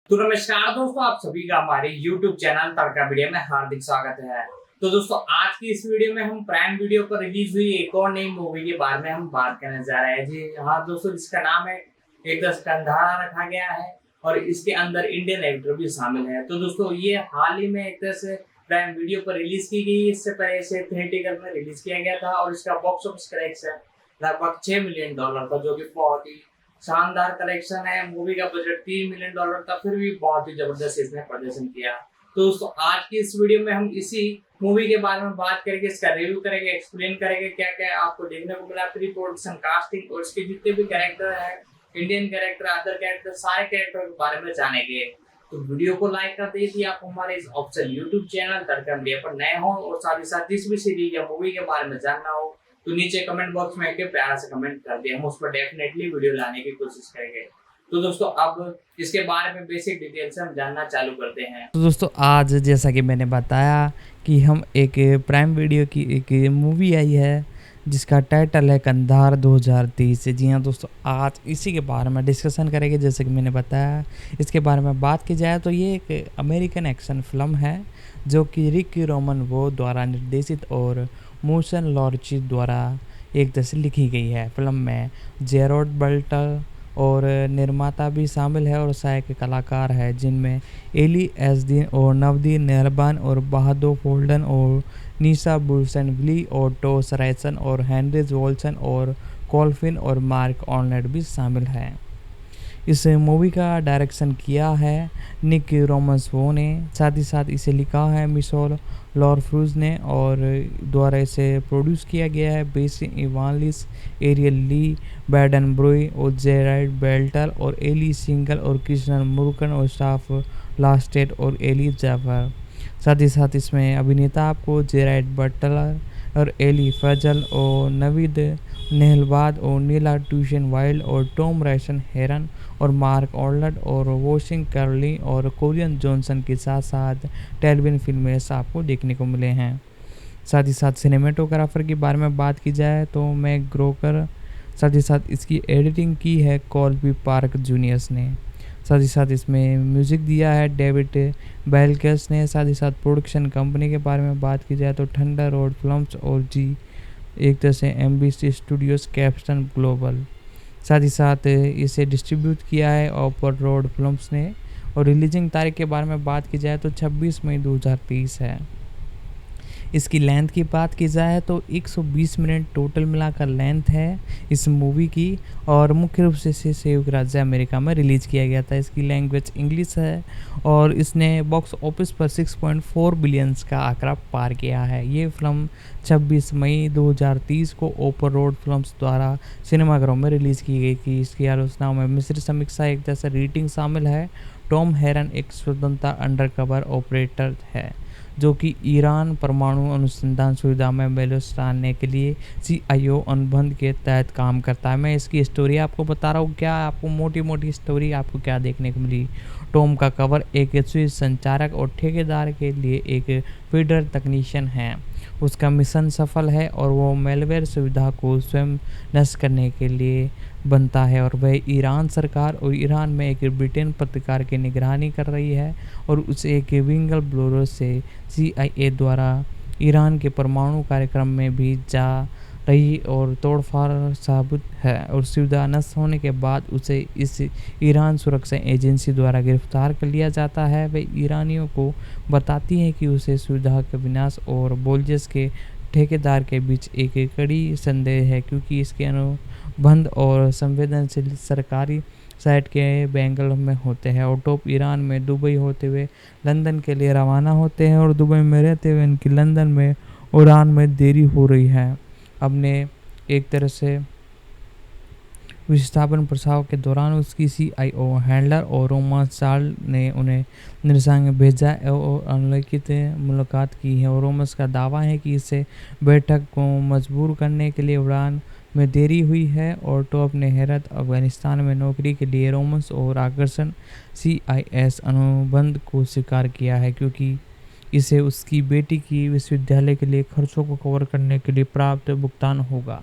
तो नमस्कार दोस्तों, आप सभी का हमारे YouTube चैनल तड़का वीडियो में हार्दिक स्वागत है। तो दोस्तों, आज की इस वीडियो में हम प्राइम वीडियो पर रिलीज हुई एक और नई मूवी के बारे में हम बात करने जा रहे हैं। जी हाँ दोस्तों, जिसका नाम है एक दस कंधारा रखा गया है और इसके अंदर इंडियन एक्टर भी शामिल है। तो दोस्तों, ये हाल ही में एक तरह से प्राइम वीडियो पर रिलीज की गई। इससे पहले इसे थिएटर में रिलीज किया गया था और इसका बॉक्स ऑफिस कलेक्शन लगभग $6 मिलियन था, जो कि बहुत ही शानदार कलेक्शन है। मूवी का बजट $3 मिलियन था, फिर भी बहुत ही जबरदस्त इसने प्रदर्शन किया। तो दोस्तों, आज की इस वीडियो में हम इसी मूवी के बारे में बात करेंगे, इसका रिव्यू करेंगे, एक्सप्लेन करेंगे क्या क्या आपको देखने को मिला, प्री प्रोडक्शन, कास्टिंग और इसके जितने भी कैरेक्टर है, इंडियन कैरेक्टर, अदर कैरेक्टर, सारे कैरेक्टर के बारे में जानेंगे। तो वीडियो को लाइक कर दीजिए आप हमारे इस ऑफिशियल यूट्यूब चैनल तड़का मीडिया पर नए हो, और साथ ही साथ जिस भी सीरीज या मूवी के बारे में जानना हो तो नीचे कमेंट बॉक्स में एक प्यारा से कमेंट कर दिया, हम उस पर डेफिनेटली वीडियो लाने की कोशिश करेंगे। तो दोस्तों, अब इसके बारे में बेसिक डिटेल से हम जानना चालू करते हैं। तो दोस्तों, आज जैसा कि मैंने बताया कि हम एक प्राइम वीडियो की एक मूवी आई है जिसका टाइटल है कंधार 2023। जी हाँ दोस्तों, आज इसी के बारे में डिस्कशन करेंगे। जैसे कि मैंने बताया, इसके बारे में बात की जाए तो ये एक अमेरिकन एक्शन फिल्म है जो कि रिक रोमन वो द्वारा निर्देशित और मोशन लॉर्ची द्वारा एक तरह से लिखी गई है। फिल्म में जेरोड बल्टर और निर्माता भी शामिल है और सहायक कलाकार है जिनमें एली एसदीन और नवदीन नेहरबान और बहादुर फोल्डन और निशा बुल्सन विली और टॉस रायसन और हेनरिज वॉल्सन और कॉल्फिन और मार्क ऑर्नेट भी शामिल हैं। इस मूवी का डायरेक्शन किया है निक रोमसवो ने, साथ ही साथ इसे लिखा है मिशेल लॉरफ्रूज ने और द्वारा इसे प्रोड्यूस किया गया है बेसी इवानलिस, एरियल ली, बैडन ब्रोई और जेराइड बेल्टर और एली सिंगल और कृष्णन मुरुकन और स्टाफ लास्टेड और एली जाफर। साथ ही साथ इसमें अभिनेता आपको जेराइड बटलर और एली फजल और नवीद नेहलबाद और नीला ट्यूशन वाइल्ड और टॉम रैशन हेरन और मार्क ऑर्लड और वॉशिंग कर्ली और कोरियन जॉनसन के साथ साथ टेलविन फिल्में आपको देखने को मिले हैं। साथ ही साथ सिनेमेटोग्राफर के बारे में बात की जाए तो मैक ग्रोकर, साथ ही साथ इसकी एडिटिंग की है कॉल्बी पार्क जूनियर्स ने। साथ ही साथ इसमें म्यूज़िक दिया है डेविड बेलकेस ने। साथ ही साथ प्रोडक्शन कंपनी के बारे में बात की जाए तो थंडर रोड फिल्म्स और जी एक तरह से एमबीसी स्टूडियोज कैप्स्टन ग्लोबल। साथ ही साथ इसे डिस्ट्रीब्यूट किया है ओपर रोड फिल्म्स ने। और रिलीजिंग तारीख के बारे में बात की जाए तो 26 मई 2023 है। इसकी लेंथ की बात की जाए तो 120 मिनट टोटल मिलाकर लेंथ है इस मूवी की, और मुख्य रूप से इसे संयुक्त राज्य अमेरिका में रिलीज़ किया गया था। इसकी लैंग्वेज इंग्लिश है और इसने बॉक्स ऑफिस पर 6.4 बिलियंस का आंकड़ा पार किया है। ये फिल्म 26 मई 2030 को ओपर रोड फिल्म्स द्वारा सिनेमाघरों में रिलीज़ की गई थी। इसकी आलोचनाओं में मिश्रित समीक्षा एक जैसा रेटिंग शामिल है। टॉम हेरन एक स्वतंत्र अंडरकवर ऑपरेटर है जो कि ईरान परमाणु अनुसंधान सुविधा में बैलिस्तान के लिए CIO अनुबंध के तहत काम करता है। मैं इसकी स्टोरी आपको बता रहा हूँ, क्या आपको मोटी मोटी स्टोरी आपको क्या देखने को मिली। टॉम का कवर एक स्विस संचारक और ठेकेदार के लिए एक फीडर तकनीशियन है। उसका मिशन सफल है और वो मेलवेयर सुविधा को स्वयं नष्ट करने के लिए बनता है, और वह ईरान सरकार और ईरान में एक ब्रिटेन पत्रकार की निगरानी कर रही है और उसे एक विंगल ब्लोरो से CIA द्वारा ईरान के परमाणु कार्यक्रम में भी जा रही और तोड़फाड़ साबित है। और सुविधा नष्ट होने के बाद उसे इस ईरान सुरक्षा एजेंसी द्वारा गिरफ्तार कर लिया जाता है। वे ईरानियों को बताती है कि उसे सुविधा का विनाश और बोल्जेस के ठेकेदार के बीच एक कड़ी संदेह है, क्योंकि इसके अनुबंध और संवेदनशील सरकारी साइट के बेंगल में होते हैं। और टॉप ईरान में दुबई होते हुए लंदन के लिए रवाना होते हैं और दुबई में रहते हुए इनकी लंदन में उड़ान में देरी हो रही है। अपने एक तरह से विस्थापन प्रसाव के दौरान उसकी CIO हैंडलर और रोमा चार्ल ने उन्हें निशांग भेजा और अनलिखित मुलाकात की है। और रोमस का दावा है कि इसे बैठक को मजबूर करने के लिए उड़ान में देरी हुई है। और टॉप ने हैरत अफगानिस्तान में नौकरी के लिए रोमस और आकर्षण CIS अनुबंध को स्वीकार किया है, क्योंकि इसे उसकी बेटी की विश्वविद्यालय के लिए खर्चों को कवर करने के लिए प्राप्त भुगतान होगा।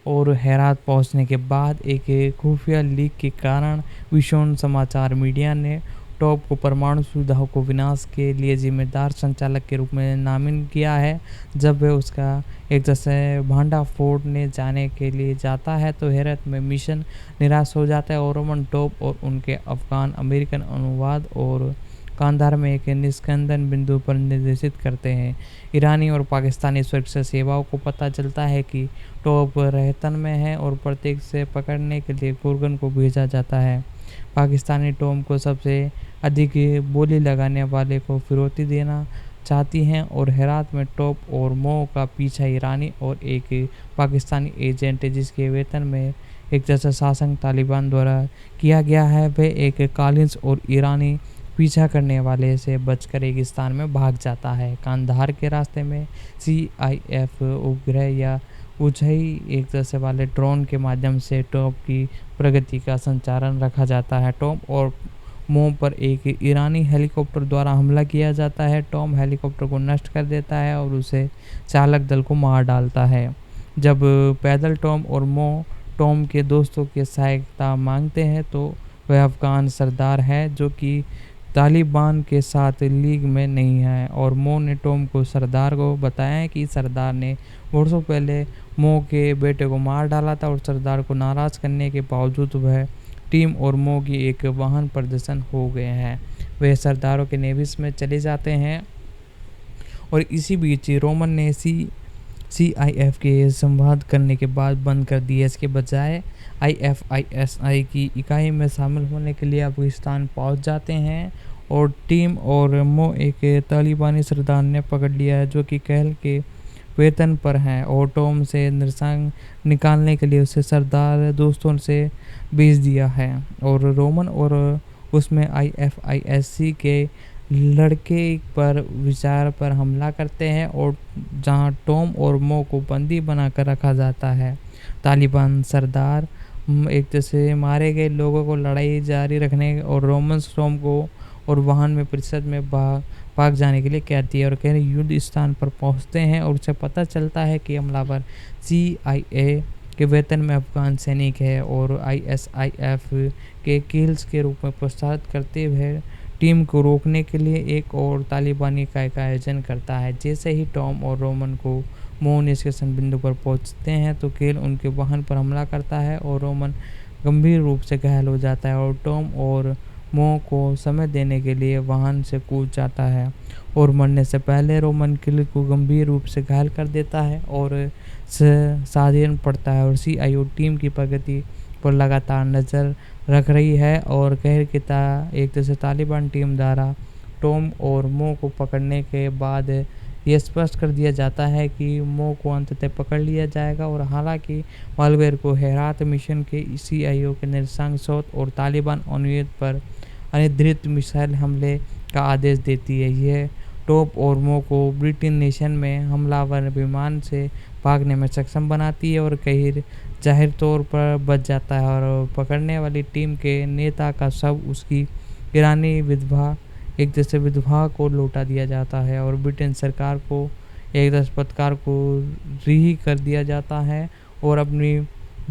और हेरात पहुंचने के बाद एक खुफिया लीक के कारण विशोन समाचार मीडिया ने टॉप को परमाणु सुविधाओं को विनाश के लिए जिम्मेदार संचालक के रूप में नामित किया है। जब वह उसका एक जैसे भांडा फोड़ने जाने के लिए जाता है तो हैरत में मिशन निराश हो जाता है और रोमन टॉप और उनके अफगान अमेरिकन अनुवाद और कांधार में एक निस्कंदन बिंदु पर निर्देशित करते हैं। ईरानी और पाकिस्तानी सुरक्षा सेवाओं को पता चलता है कि टॉप रहतन में है और प्रत्येक से पकड़ने के लिए गुर्गन को भेजा जाता है। पाकिस्तानी टॉम को सबसे अधिक बोली लगाने वाले को फिरौती देना चाहती हैं और हेरात में टॉप और मो का पीछा ईरानी और एक पाकिस्तानी एजेंट जिसके वेतन में एक जैसा शासन तालिबान द्वारा किया गया है, वह एक कालिंस और ईरानी पीछा करने वाले से बचकर एक स्थान में भाग जाता है। कांधार के रास्ते में CIF उपग्रह या ऊंचाई एक जैसे वाले ड्रोन के माध्यम से टॉप की प्रगति का संचालन रखा जाता है। टॉम और मो पर एक ईरानी हेलीकॉप्टर द्वारा हमला किया जाता है। टॉम हेलीकॉप्टर को नष्ट कर देता है और उसे चालक दल को मार डालता है। जब पैदल टॉम और मो टॉम के दोस्तों की सहायता मांगते हैं तो वह अफगान सरदार है जो कि तालिबान के साथ लीग में नहीं है और मो ने टॉम को सरदार को बताया है कि सरदार ने वर्षों पहले मो के बेटे को मार डाला था और सरदार को नाराज़ करने के बावजूद वह टीम और मो की एक वाहन प्रदर्शन हो गए हैं। वे सरदारों के नेविस में चले जाते हैं और इसी बीच रोमन ने CIF के संवाद करने के बाद बंद कर दिया। इसके बजाय IFISI की इकाई में शामिल होने के लिए अफगानिस्तान पहुंच जाते हैं और टीम और मो एक तालिबानी सरदार ने पकड़ लिया है जो कि कहल के वेतन पर हैं और टॉम से निशान निकालने के लिए उसे सरदार दोस्तों से भेज दिया है और रोमन और उसमें IFISC के लड़के पर विचार पर हमला करते हैं और जहां टॉम और मो को बंदी बनाकर रखा जाता है। तालिबान सरदार एक जैसे मारे गए लोगों को लड़ाई जारी रखने और रोमन टॉम को और वाहन में प्रतिशत में भाग जाने के लिए कहती है और कह युद्ध स्थान पर पहुंचते हैं और उसे पता चलता है कि हमलावर CIA के वेतन में अफगान सैनिक है और ISIF के किल्स के रूप में प्रोत्साहित करते हुए टीम को रोकने के लिए एक और तालिबानी इकाई का आयोजन करता है। जैसे ही टॉम और रोमन को मो निष्कर्षण बिंदु पर पहुंचते हैं तो केल उनके वाहन पर हमला करता है और रोमन गंभीर रूप से घायल हो जाता है और टॉम और मो को समय देने के लिए वाहन से कूद जाता है और मरने से पहले रोमन किल को गंभीर रूप से घायल कर देता है और साधन पड़ता है और CIO टीम की प्रगति पर लगातार नज़र रख रही है और कहर की एक जैसे तालिबान टीम द्वारा टॉम और मो को पकड़ने के बाद यह स्पष्ट कर दिया जाता है कि मो को अंततः पकड़ लिया जाएगा और हालांकि मालवेयर को हेरात मिशन के CIO के नृशंस और तालिबान अनुरोध पर अनिर्धारित मिसाइल हमले का आदेश देती है। यह टॉप और मो को ब्रिटेन नेशन में हमलावर विमान से भागने में सक्षम बनाती है और कहीं जाहिर तौर पर बच जाता है और पकड़ने वाली टीम के नेता का शव उसकी ईरानी विधवा को लौटा दिया जाता है और ब्रिटेन सरकार को एक पत्रकार को रिहा कर दिया जाता है और अपनी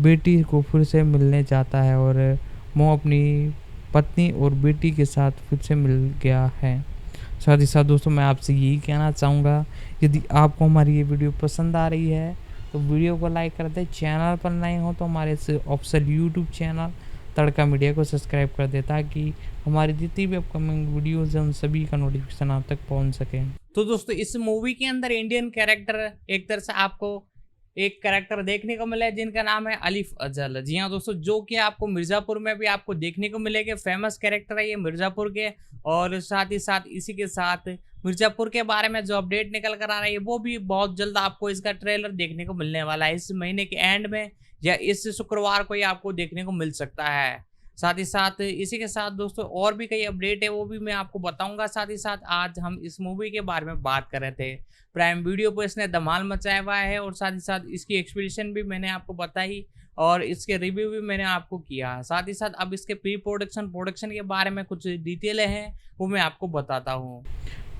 बेटी को फिर से मिलने जाता है और मो अपनी पत्नी और बेटी के साथ फिर से मिल गया है। साथ ही साथ दोस्तों मैं आपसे यही कहना चाहूँगा, यदि आपको हमारी ये वीडियो पसंद आ रही है तो वीडियो को लाइक कर दें। चैनल पर नए हो तो हमारे ऑफिशियल यूट्यूब चैनल तड़का मीडिया को सब्सक्राइब कर दें ताकि हमारी जितनी भी अपकमिंग वीडियोज़ हैं उन सभी का नोटिफिकेशन आप तक पहुंच सके। तो दोस्तों इस मूवी के अंदर इंडियन कैरेक्टर एक तरह से आपको एक कैरेक्टर देखने को मिला है जिनका नाम है अलीफ अजल। जी हाँ दोस्तों, जो कि आपको मिर्ज़ापुर में भी आपको देखने को मिलेंगे। फेमस कैरेक्टर है ये मिर्ज़ापुर के और साथ ही साथ इसी के साथ मिर्ज़ापुर के बारे में जो अपडेट निकल कर आ रहा है वो भी बहुत जल्द आपको इसका ट्रेलर देखने को मिलने वाला है। इस महीने के एंड में या इस शुक्रवार को ही आपको देखने को मिल सकता है। साथ ही साथ इसी के साथ दोस्तों और भी कई अपडेट है वो भी मैं आपको बताऊंगा। साथ ही साथ आज हम इस मूवी के बारे में बात कर रहे थे। प्राइम वीडियो पर इसने धमाल मचाया हुआ है और साथ ही साथ इसकी एक्सप्लेनेशन भी मैंने आपको बताई और इसके रिव्यू भी मैंने आपको किया। साथ ही साथ अब इसके प्रोडक्शन के बारे में कुछ डिटेलें हैं वो मैं आपको बताता हूँ।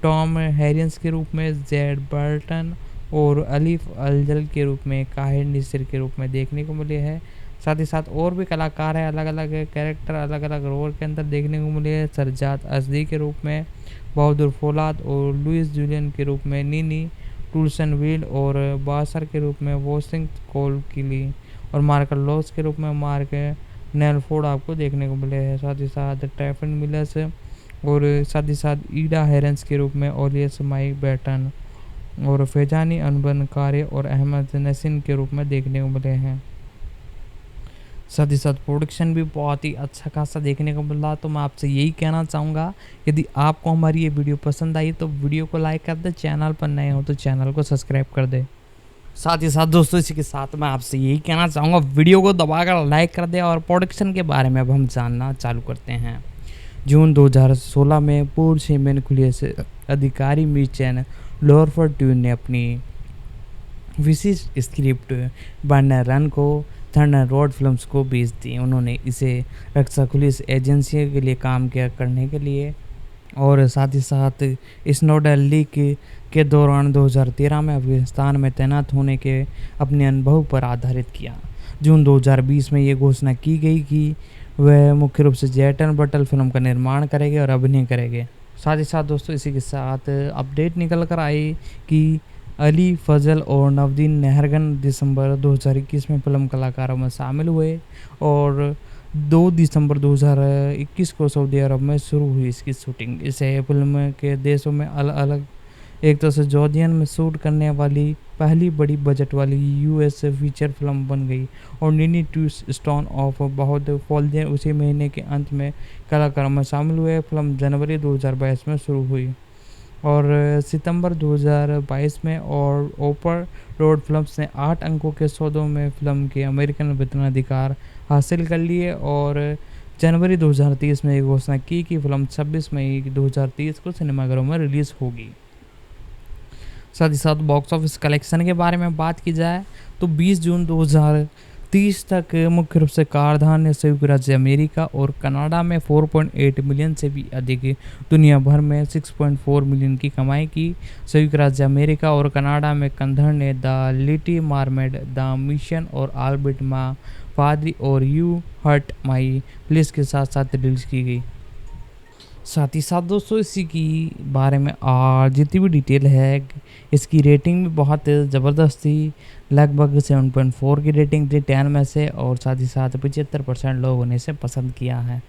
टॉम हैरिस के रूप में जेड बर्टन और अलीफ अजल के रूप में काहिर निसिर के रूप में देखने को मिले हैं। साथ ही साथ और भी कलाकार हैं, अलग अलग कैरेक्टर अलग अलग रोल के अंदर देखने को मिले हैं। सरजाद असदी के रूप में बहादुर फौलाद और लुइस जूलियन के रूप में नीनी टूल्सन व्हील और बासर के रूप में वॉशिंग कोल किली और मार्कल लॉस के रूप में मार्क नेलफोर्ड आपको देखने को मिले हैं। साथ ही साथ ट्रैफन मिलर्स और साथ ही साथ ईडा हेरेंस के रूप में ओलियस माइक बैटन और फैजानी अनबनकारी और अहमद नसीन के रूप में देखने को मिले हैं। साथ ही साथ प्रोडक्शन भी बहुत ही अच्छा खासा देखने को मिला। तो मैं आपसे यही कहना चाहूँगा, यदि आपको हमारी ये वीडियो पसंद आई तो वीडियो को लाइक कर दे, चैनल पर नए हो तो चैनल को सब्सक्राइब कर दे। साथ ही साथ दोस्तों इसी के साथ मैं आपसे यही कहना चाहूँगा, वीडियो को दबाकर लाइक कर दे। और प्रोडक्शन के बारे में अब हम जानना चालू करते हैं। जून 2016 में पूर्व सीमेन खुले से अधिकारी मिचेन लोरफर्ड ट्यून ने अपनी विशिष्ट स्क्रिप्ट बर्नर रन को थंडर रोड फिल्म्स को बेच दी। उन्होंने इसे रक्षा पुलिस एजेंसी के लिए काम किया करने के लिए और साथ ही साथ स्नोडन लीक के दौरान 2013 में अफगानिस्तान में तैनात होने के अपने अनुभव पर आधारित किया। जून 2020 में ये घोषणा की गई कि वह मुख्य रूप से जेट एंड बटल फिल्म का निर्माण करेंगे और अभिनय करेंगे। साथ ही साथ दोस्तों इसी के साथ अपडेट निकल कर आई कि अली फजल और नवदीन नहरगन दिसंबर 2021 में फिल्म कलाकारों में शामिल हुए और 2 दिसंबर 2021 को सऊदी अरब में शुरू हुई इसकी शूटिंग। इसे फिल्म के देशों में अलग अलग एक तरह से जॉर्जियन में शूट करने वाली पहली बड़ी बजट वाली यूएस फीचर फिल्म बन गई और नीनी टू स्टोन ऑफ बहुत फॉल्जन उसी महीने के अंत में कलाकारों में शामिल हुए। फिल्म जनवरी 2022 में शुरू हुई और सितंबर 2022 में और ओपर रोड फिल्म्स ने 8 अंकों के सौदों में फिल्म के अमेरिकन वितरण अधिकार हासिल कर लिए और जनवरी 2030 में घोषणा की कि फिल्म 26 मई 2030 को सिनेमाघरों में रिलीज़ होगी। साथ ही साथ बॉक्स ऑफिस कलेक्शन के बारे में बात की जाए तो 20 जून 2030 तक मुख्य रूप से कारदान ने संयुक्त राज्य अमेरिका और कनाडा में 4.8 मिलियन से भी अधिक, दुनिया भर में 6.4 मिलियन की कमाई की। संयुक्त राज्य अमेरिका और कनाडा में कंधर ने the little mermaid, the mission और आल्बर्ट मा फादरी और यू हर्ट माई प्लेस के साथ साथ रिलीज की गई। साथ ही साथ दोस्तों इसी की बारे में और जितनी भी डिटेल है, इसकी रेटिंग भी बहुत ज़बरदस्त थी, लगभग 7.4 की रेटिंग थी 10 में से और साथ ही साथ 75% लोगों ने इसे पसंद किया है।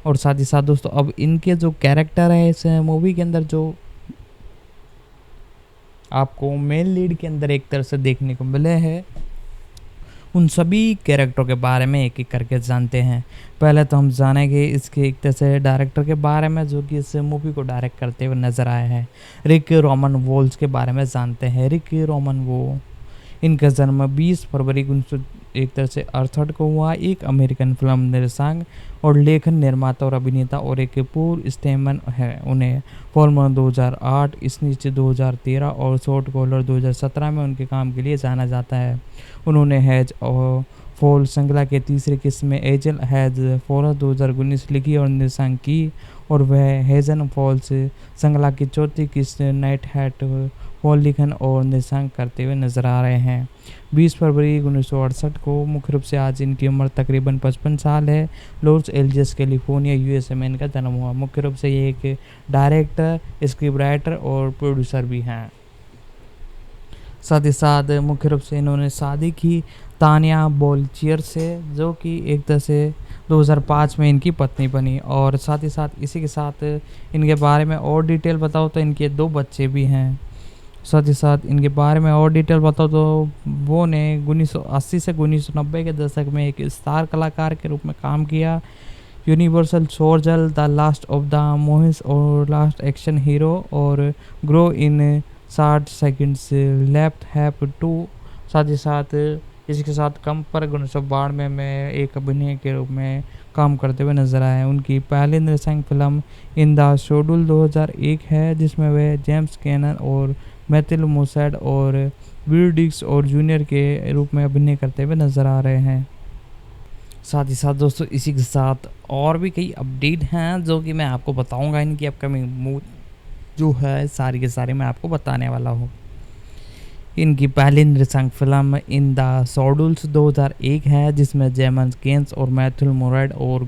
और साथ ही साथ दोस्तों अब इनके जो कैरेक्टर है इस मूवी के अंदर जो आपको मेन लीड के अंदर एक तरह से देखने को मिले हैं, उन सभी कैरेक्टरों के बारे में एक एक करके जानते हैं। पहले तो हम जानेंगे इसके एक तरह से डायरेक्टर के बारे में जो कि इस मूवी को डायरेक्ट करते हुए नजर आए हैं। रिक रोमन वोल्स के बारे में जानते हैं। रिक रोमन वो इनका जन्म 20 फरवरी 1968 को हुआ। एक अमेरिकन फिल्म निर्देशक और लेखन निर्माता और अभिनेता और एक पूर्व स्टेमन है। उन्हें फॉर्मूला 2008, स्निच 2013 और शॉर्ट कॉलर 2017 में उनके काम के लिए जाना जाता है। उन्होंने हैज और फॉल श्रृंखला के तीसरी किस्म में एजल हैज फॉल्स 2019 लिखी और निर्देशन की और वह हेजन फॉल्स श्रृंखला की चौथी किस्म नाइट हैट फॉल लिखन और निर्देशन करते हुए नजर आ रहे हैं। 20 फरवरी 1968 को मुख्य रूप से आज इनकी उम्र तकरीबन 55 साल है। लॉस एंजल्स कैलिफोर्निया यूएसए में इनका जन्म हुआ। मुख्य रूप से ये एक डायरेक्टर, स्क्रिप्ट राइटर और प्रोड्यूसर भी हैं। साथ ही साथ मुख्य रूप से इन्होंने शादी की तानिया बोल्चियर से, जो कि एक तरह से 2005 में इनकी पत्नी बनी। और साथ ही साथ इसी के साथ इनके बारे में और डिटेल बताओ तो इनके 2 बच्चे भी हैं। साथ ही साथ इनके बारे में और डिटेल बताओ तो वो ने 1980 से 1990 के दशक में एक स्टार कलाकार के रूप में काम किया। Universal soldier, the last of the Mohicans और लास्ट एक्शन हीरो और grow in 60 seconds left have to. साथ ही साथ इसके साथ कम पर 1992 में एक अभिनय के रूप में काम करते हुए नजर आए। उनकी पहली निर्देशक फिल्म इन द शेड्यूल 2001 है, जिसमें वे जेम्स कैनन और मैथिल मोसैड और विल डिक्स और जूनियर के रूप में अभिनय करते हुए नजर आ रहे हैं। साथ ही साथ दोस्तों इसी के साथ और भी कई अपडेट हैं जो कि मैं आपको बताऊंगा। इनकी अपकमिंग मूवी जो है सारी के सारे मैं आपको बताने वाला हूँ। इनकी पहली नृशंक फिल्म इन द शोडुल्स 2001 है, जिसमें जेमस गेन्स और मैथ्यू मोरेड और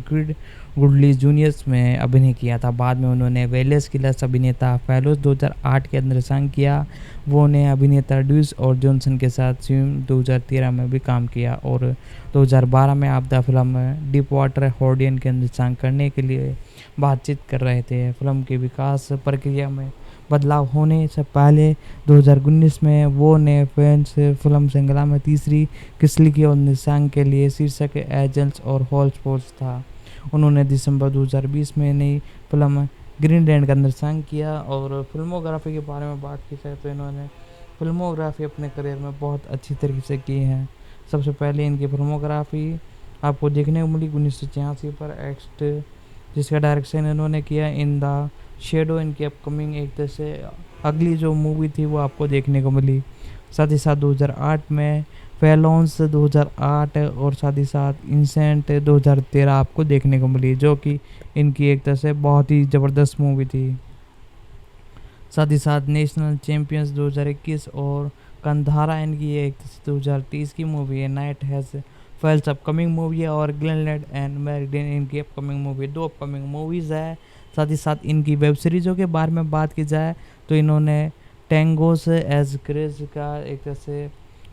गुडली जूनियर्स में अभिनय किया था। बाद में उन्होंने वेलेस किलर्स अभिनेता फेलोस 2008 के अंदर नृशंक किया। वो ने अभिनेता ड्यूस और जॉनसन के साथ स्विम 2013 में भी काम किया और 2012 में आप द फिल्म डीप वाटर हॉर्डियन के नृशंक करने के लिए बातचीत कर रहे थे। फिल्म की विकास प्रक्रिया में बदलाव होने से पहले 2019 में वो ने फ्रेंच फिल्म श्रृंखला में तीसरी किस्ली की और नृशंक के लिए शीर्षक एजेंट्स और हॉल्सपोर्ट्स था। उन्होंने दिसंबर 2020 में नई फिल्म ग्रीनलैंड का नृशंक किया। और फिल्मोग्राफी के बारे में बात की जाए तो इन्होंने फिल्मोग्राफी अपने करियर में बहुत अच्छी तरीके से की है। सबसे पहले इनकी फिल्मोग्राफी आपको देखने को मिली 1986 पर एक्स्ट, जिसका डायरेक्शन इन्होंने किया इन द शेडो। इनकी अपकमिंग एक तरह से अगली जो मूवी थी वो आपको देखने को मिली। साथ ही साथ 2008 में फेलोन्स 2008 और साथ ही साथ इंसेंट 2013 आपको देखने को मिली, जो कि इनकी एक तरह से बहुत ही ज़बरदस्त मूवी थी। साथ ही साथ नेशनल चैम्पियंस 2021 और कंधारा इनकी एक 2030 की मूवी है। Night has fails upcoming movie है और ग्लेनलैंड एंड मैरिडन इनकी अपकमिंग मूवी, 2 अपकमिंग मूवीज़ है। साथ ही साथ इनकी वेब सीरीज़ों के बारे में बात की जाए तो इन्होंने टेंगोस एज क्रेज का एक तरह से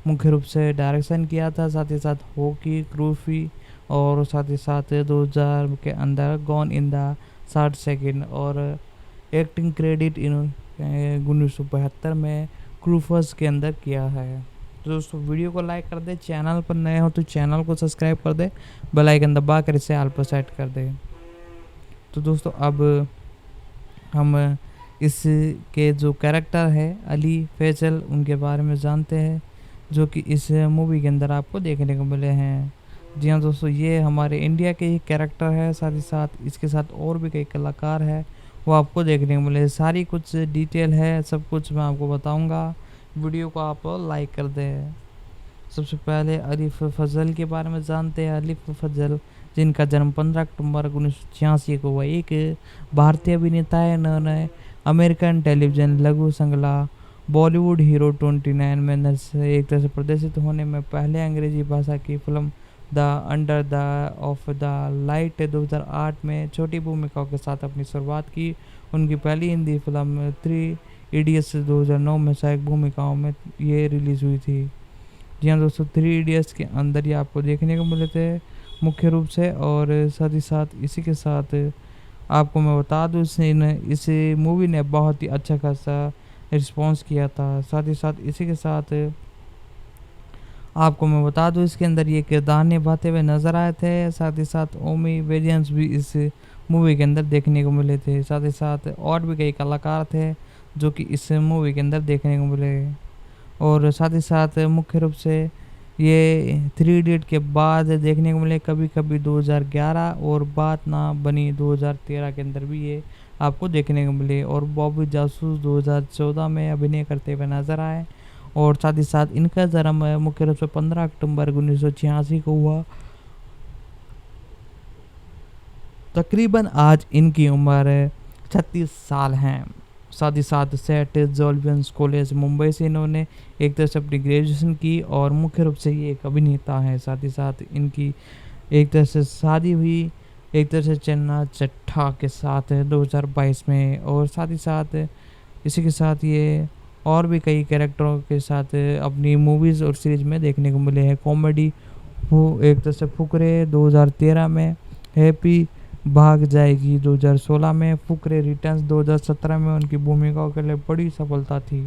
मुख्य रूप से डायरेक्शन किया था। साथ ही साथ हॉकी क्रूफी और साथ ही साथ 2000 के अंदर गॉन इन द 60 सेकेंड और एक्टिंग क्रेडिट इन्होंने 1972 में क्रूफर्स के अंदर किया है। तो दोस्तों वीडियो को लाइक कर दे, चैनल पर नए हो तो चैनल को सब्सक्राइब कर दे, बेल आइकन दबा कर इसे ऑल पर सेट कर दे। तो दोस्तों अब हम इसके जो कैरेक्टर है अली फैसल उनके बारे में जानते हैं, जो कि इस मूवी के अंदर आपको देखने को मिले हैं। जी हाँ दोस्तों, ये हमारे इंडिया के ही कैरेक्टर है। साथ ही साथ इसके साथ और भी कई कलाकार हैं, वो आपको देखने को मिले। सारी कुछ डिटेल है, सब कुछ मैं आपको बताऊंगा। वीडियो को आप लाइक कर दें। सबसे पहले अलीफ फजल के बारे में जानते हैं। अलीफ फजल जिनका जन्म 15 अक्टूबर 1986 को हुआ, एक भारतीय अभिनेता है। इन्होंने अमेरिकन टेलीविजन लघु श्रृंखला बॉलीवुड हीरो 29 में से एक तरह से प्रदर्शित होने में पहले अंग्रेजी भाषा की film the under the of the light 2008 में छोटी भूमिकाओं के साथ अपनी शुरुआत की। उनकी पहली हिंदी फिल्म 3 इडियट्स 2009 में सहायक भूमिकाओं में ये रिलीज़ हुई थी। जी हाँ दोस्तों, 3 इडियट्स के अंदर ये आपको देखने को मिले थे मुख्य रूप से। और साथ ही साथ इसी के साथ आपको मैं बता दूँ इस मूवी ने बहुत ही अच्छा खासा रिस्पॉन्स किया था। साथ ही साथ इसी के साथ आपको मैं बता दूँ इसके अंदर ये किरदार निभाते हुए नज़र आए थे। साथ ही साथ ओमी वेरियंस भी इस मूवी के अंदर देखने को मिले थे। साथ ही साथ और भी कई कलाकार थे जो कि इस मूवी के अंदर देखने को मिले। और साथ ही साथ मुख्य रूप से ये 3 इडियट के बाद देखने को मिले कभी कभी 2011 और बात ना बनी 2013 के अंदर भी ये आपको देखने को मिले। और बॉबी जासूस 2014 में अभिनय करते हुए नजर आए। और साथ ही साथ इनका जन्म मुख्य रूप से 15 अक्टूबर 1986 को हुआ। तकरीबन आज इनकी उम्र 36 साल हैं। साथ ही साथ सेंट जोल्वियंस कॉलेज मुंबई से इन्होंने एक तरह से अपनी ग्रेजुएशन की और मुख्य रूप से ये एक अभिनेता है। साथ ही साथ इनकी एक तरह से शादी हुई एक तरह से चन्ना चट्टा के साथ 2022 में। और साथ ही साथ इसी के साथ ये और भी कई कैरेक्टरों के साथ अपनी मूवीज़ और सीरीज में देखने को मिले हैं। कॉमेडी वो एक तरह से फुकरे 2013 में, हैप्पी भाग जाएगी 2016 में, फुकरे रिटर्न्स 2017 में उनकी भूमिकाओं के लिए बड़ी सफलता थी,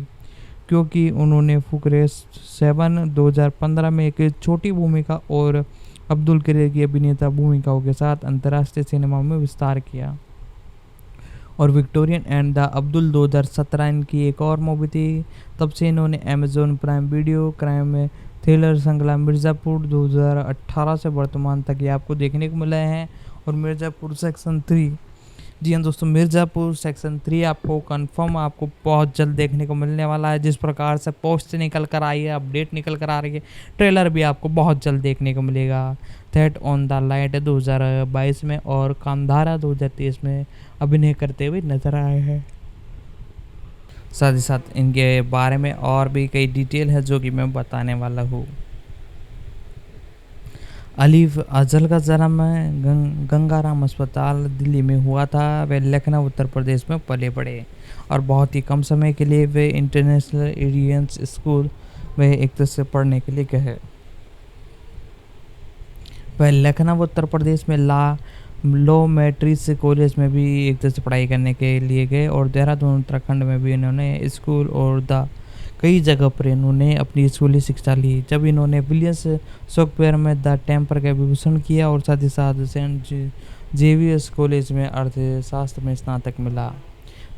क्योंकि उन्होंने फुकरे 7 2015 में एक छोटी भूमिका और अब्दुल करीर की अभिनेता भूमिकाओं के साथ अंतर्राष्ट्रीय सिनेमा में विस्तार किया। और विक्टोरियन एंड द अब्दुल 2017 इनकी एक और मूवी थी। तब से इन्होंने Amazon prime video crime thriller श्रृंखला मिर्ज़ापुर 2018 से वर्तमान तक ये आपको देखने को मिले हैं। और मिर्ज़ापुर सेक्शन 3, जी हाँ दोस्तों, मिर्ज़ापुर सेक्शन 3 आपको कंफर्म आपको बहुत जल्द देखने को मिलने वाला है। जिस प्रकार से पोस्ट निकल कर आई है, अपडेट निकल कर आ रही है, ट्रेलर भी आपको बहुत जल्द देखने को मिलेगा। थेट ऑन द लाइट 2022 में और कांधारा 2023 में अभिनय करते हुए नजर आए हैं। साथ ही साथ इनके बारे में और भी कई डिटेल है जो कि मैं बताने वाला हूँ। अलीफ अजहल का जन्म गंगाराम अस्पताल दिल्ली में हुआ था। वे लखनऊ उत्तर प्रदेश में पले बड़े और बहुत ही कम समय के लिए वे इंटरनेशनल इंडियंस स्कूल में एक तरह से पढ़ने के लिए गए। वह लखनऊ उत्तर प्रदेश में लॉ मैट्रिक्स कॉलेज में भी एक तरह से पढ़ाई करने के लिए गए और देहरादून उत्तराखंड में भी इन्होंने स्कूल और कई जगह पर इन्होंने अपनी स्कूली शिक्षा ली। जब इन्होंने विलियम्स शेक्सपियर में द टेम्पर का विभूषण किया और साथ ही साथ सेंट जेवियर्स कॉलेज में अर्थशास्त्र में स्नातक मिला।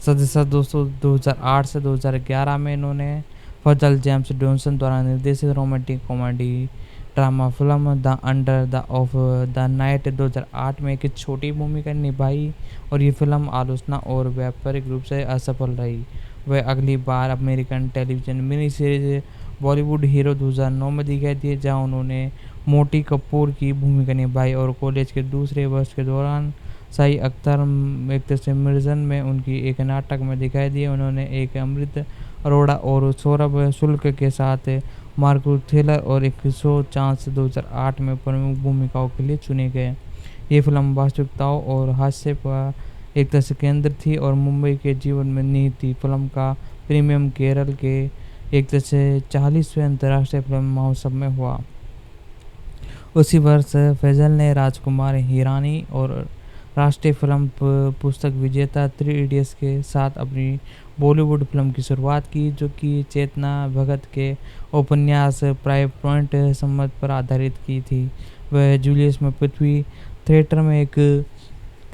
साथ ही साथ दोस्तों 2008 से 2011 में इन्होंने फजल जेम्स जॉनसन द्वारा निर्देशित romantic comedy drama film the under the of the night 2008 में एक छोटी भूमिका निभाई और ये फिल्म आलोचना और व्यापारिक रूप से असफल रही। वह अगली बार American television mini series Bollywood hero 2009 में दिखाई दिए, जहां उन्होंने मोटी कपूर की भूमिका निभाई और कॉलेज के दूसरे वर्ष के दौरान साई अख्तर मिर्जन में उनकी एक नाटक में दिखाई दिए। उन्होंने एक अमृत अरोड़ा और सौरभ शुक्ल के साथ मार्को थ्रिलर और एक शो चांस 2008 में प्रमुख भूमिकाओं के लिए चुने गए। ये फिल्म वास्तविकताओं और हास्य पर एक तरह से केंद्र थी और मुंबई के जीवन में निहित थी। फिल्म का प्रीमियम केरल के एक तरह से 40वें अंतर्राष्ट्रीय फिल्म महोत्सव में हुआ। उसी वर्ष फैजल ने राजकुमार हिरानी और राष्ट्रीय फिल्म पुस्तक विजेता 3 इडियट्स के साथ अपनी बॉलीवुड फिल्म की शुरुआत की, जो कि चेतना भगत के उपन्यास प्राइम पॉइंट सम्मत पर आधारित की थी। वह जूलियस में पृथ्वी थिएटर में एक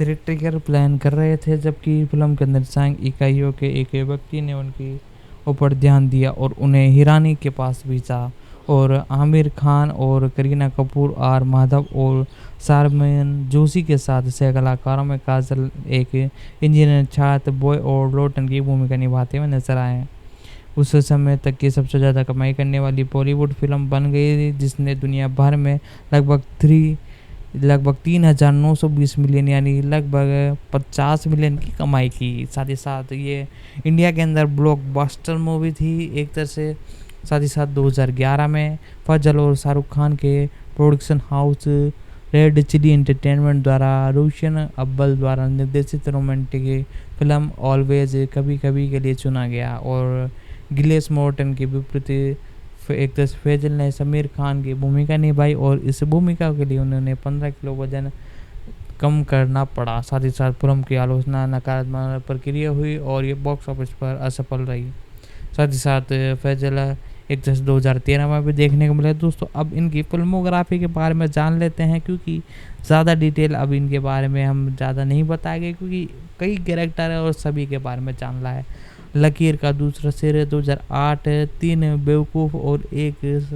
थिएट्रिकल प्लान कर रहे थे, जबकि फिल्म के निर्देशक इकाइयों के एक व्यक्ति ने उनके ऊपर ध्यान दिया और उन्हें हिरानी के पास भेजा और आमिर खान और करीना कपूर आर माधव और शारमिन जोशी के साथ सह कलाकारों में काजल एक इंजीनियर छात्र बॉय और लोटन की भूमिका निभाते हुए नजर आए। उस समय तक की सबसे ज़्यादा कमाई करने वाली बॉलीवुड फिल्म बन गई, जिसने दुनिया भर में लगभग 3,920 मिलियन यानी लगभग 50 मिलियन की कमाई की। साथ ही साथ ये इंडिया के अंदर ब्लॉकबस्टर मूवी थी एक तरह से। साथ ही साथ 2011 में फजल और शाहरुख खान के production house red chilli entertainment द्वारा रोशन अव्वल द्वारा निर्देशित रोमांटिक फिल्म ऑलवेज कभी कभी के लिए चुना गया और गिलेस मॉर्टन के विपरीत एक तरह से फैजल ने समीर खान की भूमिका निभाई और इस भूमिका के लिए उन्होंने 15 किलो वजन कम करना पड़ा। साथ ही साथ फिल्म की आलोचना नकारात्मक प्रक्रिया हुई और ये बॉक्स ऑफिस पर असफल रही। साथ ही साथ फैजल एक तरह से 2013 में भी देखने को मिला। दोस्तों अब इनकी फिल्मोग्राफी के बारे में जान लेते हैं, क्योंकि ज़्यादा डिटेल अब इनके बारे में हम ज़्यादा नहीं बताएंगे, क्योंकि कई कैरेक्टर है और सभी के बारे में जानना है। लकीर का दूसरा सिर 2008, 3 बेवकूफ़ और एक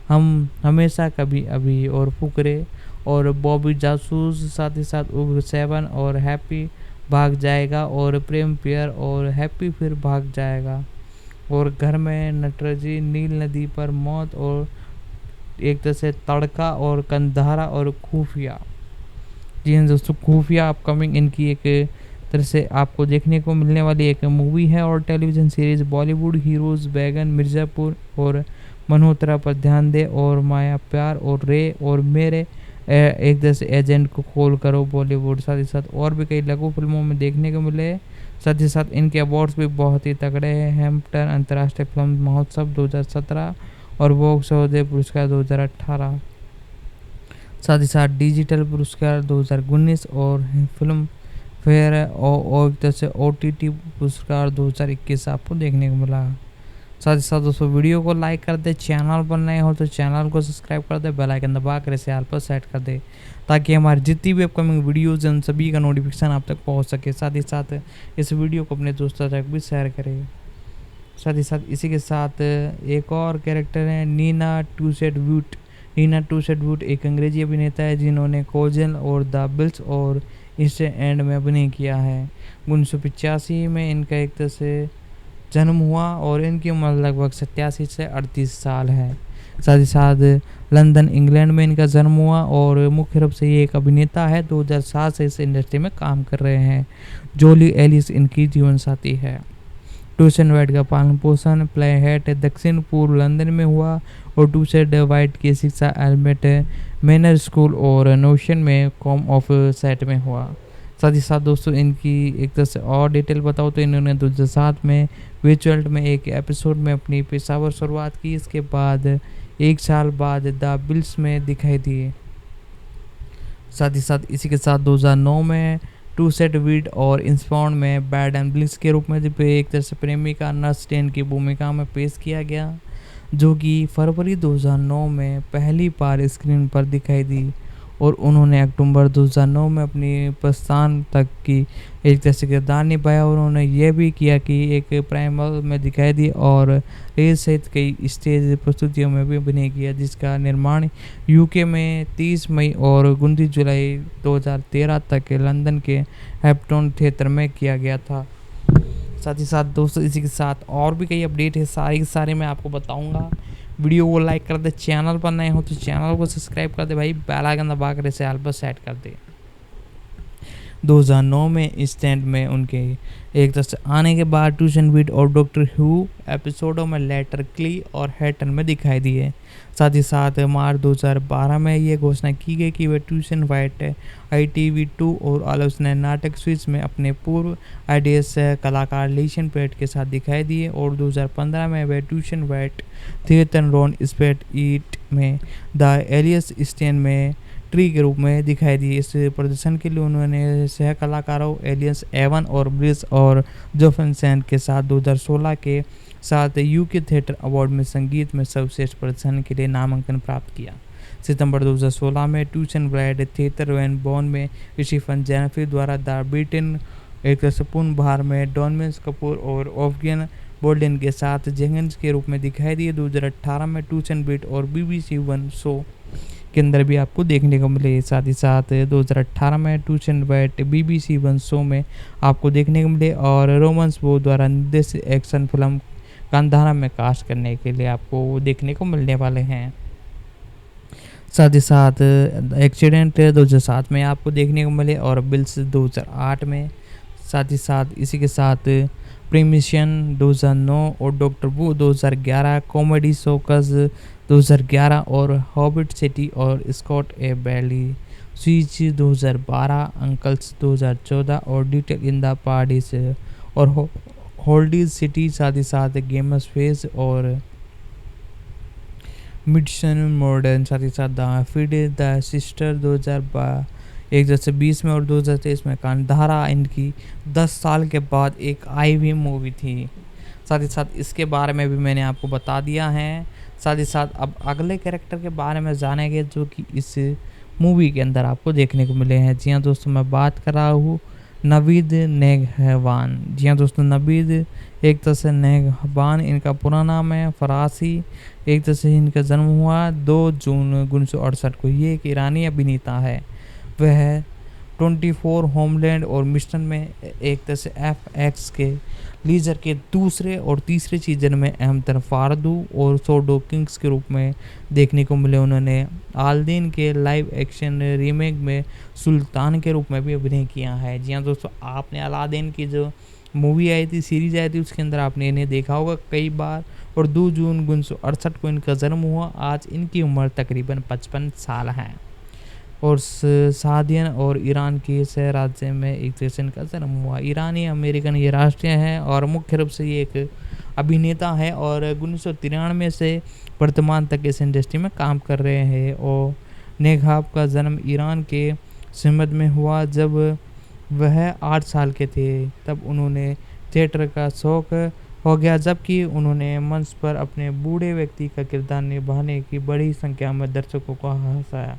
हम हमेशा कभी अभी और फुकरे और बॉबी जासूस। साथ ही साथ उग्र 7 और हैप्पी भाग जाएगा और प्रेम पेयर और हैप्पी फिर भाग जाएगा और घर में नटराजी, नील नदी पर मौत और एक तरह से तड़का और कंधारा और खुफिया। जी हाँ दोस्तों, खुफिया अपकमिंग इनकी एक तरह से आपको देखने को मिलने वाली एक मूवी है और टेलीविज़न सीरीज बॉलीवुड हीरोज़ बैगन मिर्ज़ापुर और मल्होत्रा पर ध्यान दे और माया प्यार और रे और मेरे एक तरह से एजेंट को कॉल करो बॉलीवुड। साथ ही साथ और भी कई लघु फिल्मों में देखने को मिले। साथ ही साथ इनके अवार्ड्स भी बहुत ही तगड़े हैं। हैम्पटन अंतर्राष्ट्रीय फिल्म महोत्सव 2017 और वोग सौदे पुरस्कार 2018। साथ ही साथ डिजिटल पुरस्कार 2019 और फिल्म फेयर और एक तरह से OTT पुरस्कार 2021 आपको देखने को मिला। साथ ही साथ दोस्तों वीडियो को लाइक कर दे, चैनल पर नए हो तो चैनल को सब्सक्राइब कर दे, बेल आइकन दबा कर इसे ऑल पर सेट कर दे, ताकि हमारी जितनी भी अपकमिंग वीडियोज़ उन सभी का नोटिफिकेशन आप तक पहुंच सके। साथ ही साथ इस वीडियो को अपने दोस्तों तक भी शेयर करें। साथ ही साथ इसी के साथ एक और कैरेक्टर है नीना टूसेट वूट। नीना टूसेट वूट एक अंग्रेजी अभिनेता है जिन्होंने कोजल और द बिल्स और ईस्ट एंड में अभिनय किया है। 1985 में इनका एक तरह से जन्म हुआ और इनकी उम्र लगभग 87 से 38 साल है। साथ ही साथ लंदन इंग्लैंड में इनका जन्म हुआ और मुख्य रूप से ये एक अभिनेता है। 2007 से इस इंडस्ट्री में काम कर रहे हैं। जोली एलिस इनकी जीवन साथी है। ट्यूशन वाइट का पालन पोषण प्ले हेट दक्षिण पूर्व लंदन में हुआ और ट्यूसेड वाइट की शिक्षा एल्मेट मैनर स्कूल और नोशन में कॉम ऑफ सेट में हुआ। साथ ही साथ दोस्तों इनकी एक तरह से और डिटेल बताओ तो इन्होंने 2007 में विचुअल्ट में एक एपिसोड में अपनी पेशेवर शुरुआत की। इसके बाद एक साल बाद द बिल्स में दिखाई दिए। साथ ही साथ इसी के साथ 2009 में टू सेट वीड और इंस्पाउंड में बैड एंड ब्लिस के रूप में एक तरह से प्रेमिका नर्स टेन की भूमिका में पेश किया गया, जो कि फरवरी 2009 में पहली बार स्क्रीन पर दिखाई दी और उन्होंने अक्टूबर 2009 में अपनी प्रस्थान तक की एक तरह से किरदार निभाया। और उन्होंने यह भी किया कि एक प्राइमल में दिखाई दी और रेल सहित कई स्टेज प्रस्तुतियों में भी अभिनय किया, जिसका निर्माण यूके में 30 मई और 29 जुलाई 2013 तक लंदन के हेप्टन थिएटर में किया गया था। साथ ही साथ दोस्तों इसी के साथ और भी कई अपडेट है, सारे के सारे मैं आपको बताऊंगा। वीडियो को लाइक कर दे, चैनल पर नए हो तो चैनल को सब्सक्राइब कर दे भाई, बेल आइकन दबा कर इसे ऑल पर सेट कर दे। 2009 में स्टैंड में उनके एक तरह से आने के बाद ट्यूशन बीट और डॉक्टर हू एपिसोडों में लेटर क्ली और हैटन में दिखाई दिए। साथ ही साथ मार्च 2012 में ये घोषणा की गई कि वे ट्यूशन वाइट ITV2 और आलोचना नाटक स्विच में अपने पूर्व आईडीएस कलाकार लेशन पेट के साथ दिखाई दिए और 2015 में वे ट्यूशन वाइट थिएटर रॉन स्पेट ईट में द एलियस स्टेन में ट्री के रूप में दिखाई दी। इस प्रदर्शन के लिए उन्होंने सह कलाकारों एलियंस एवन और ब्रिज और जोफनसेन के साथ 2016 के साथ यूके थिएटर अवार्ड में संगीत में सर्वश्रेष्ठ प्रदर्शन के लिए नामांकन प्राप्त किया। सितंबर 2016 में ट्यूशन ब्राइड थिएटर वैन बॉन में स्टीफन जेनेफी द्वारा द ब्रिटेन एक पुन भार में डॉनमेंस कपूर और ऑफगियन बोल्डन के साथ जेंगन्स के रूप में दिखाई दिए। 2018 में ट्यूशन बीट और BBC वन शो के अंदर भी आपको देखने को मिले। साथ ही साथ 2018 में tuition white BBC one show में आपको देखने को मिले और रोमन्स वो द्वारा निर्देशित एक्शन फिल्म कांधारा में कास्ट करने के लिए आपको देखने को मिलने वाले हैं। साथ ही साथ एक्सीडेंट 2007 में आपको देखने को मिले और बिल्स 2008 में। साथ ही साथ इसी के साथ प्रीमिशन 2009 और डॉक्टर वू 2011, कॉमेडी शोकस 2011 और हॉबिट सिटी और स्कॉट ए बैली स्विच 2012, अंकल्स 2014 और डिटेल इन द पार्टीज और होल्डीज सिटी। साथ ही साथ गेमर्स फेस और मिडसन मॉडर्न। साथ ही साथ द फीड द सिस्टर 2020 में और 2023 में कांधारा इनकी 10 साल के बाद एक आई हुई मूवी थी। साथ ही साथ इसके बारे में भी मैंने आपको बता दिया है। साथ ही साथ अब अगले कैरेक्टर के बारे में जानेंगे जो कि इस मूवी के अंदर आपको देखने को मिले हैं। जी हाँ दोस्तों, मैं बात कर रहा हूँ नवीद नेगहवान। जी हाँ दोस्तों, नवीद एक तरह से नेगहवान इनका पूरा नाम है। फरासी एक तरह से इनका जन्म हुआ 2 जून 1968 को। ये एक ईरानी अभिनेता है। वह 24 होमलैंड और मिशन में एक तरह से FX के लीजर के दूसरे और तीसरे सीजन में अहम तरह फारदू और सोडो किंग्स के रूप में देखने को मिले। उन्होंने आलदीन के लाइव एक्शन रीमेक में सुल्तान के रूप में भी अभिनय किया है। जी हाँ दोस्तों, आपने अलादीन की जो मूवी आई थी, सीरीज आई थी, उसके अंदर आपने इन्हें देखा होगा कई बार। और 2 जून 1968 को इनका जन्म हुआ। आज इनकी उम्र तकरीबन 55 साल है और सादियन और ईरान के शहर राज्य में एक देश का जन्म हुआ। ईरानी अमेरिकन ये राष्ट्रीय है और मुख्य रूप से ये एक अभिनेता है और 1993 से वर्तमान तक इस इंडस्ट्री में काम कर रहे हैं। और नेगहाब का जन्म ईरान के सिमद में हुआ। जब वह 8 साल के थे तब उन्होंने थिएटर का शौक हो गया, जबकि उन्होंने मंच पर अपने बूढ़े व्यक्ति का किरदार निभाने की बड़ी संख्या में दर्शकों को हंसाया।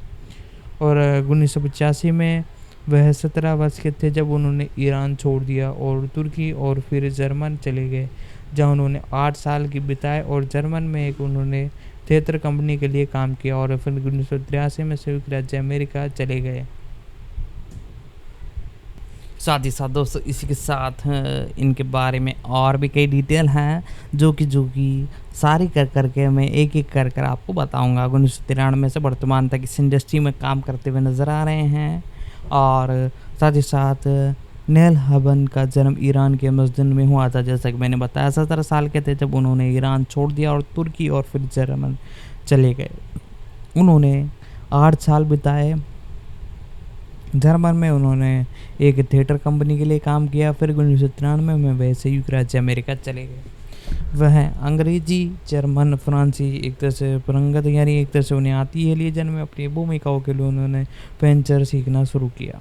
और 1985 में वह 17 वर्ष के थे जब उन्होंने ईरान छोड़ दिया और तुर्की और फिर जर्मन चले गए, जहां उन्होंने 8 साल की बिताए और जर्मन में एक उन्होंने थिएटर कंपनी के लिए काम किया और फिर 1983 में संयुक्त राज्य अमेरिका चले गए। साथ ही साथ दोस्तों इसी के साथ इनके बारे में और भी कई डिटेल हैं जो कि सारी कर करके मैं एक एक कर आपको बताऊंगा। 1993 से वर्तमान तक इस इंडस्ट्री में काम करते हुए नज़र आ रहे हैं। और साथ ही साथ नेल हबन का जन्म ईरान के मस्जिद में हुआ था। जैसा कि मैंने बताया 17 साल के थे जब उन्होंने ईरान छोड़ दिया और तुर्की और फिर जर्मन चले गए। उन्होंने 8 साल बिताए जर्मन में। उन्होंने एक थिएटर कंपनी के लिए काम किया। फिर 1993 में वे संयुक्त राज्य अमेरिका चले गए। वह अंग्रेजी, जर्मन, फ्रांसी एक तरह से परंगत यानी एक तरह से उन्हें आती है, लिए जन्म में अपनी भूमिकाओं के लिए उन्होंने वेंचर सीखना शुरू किया।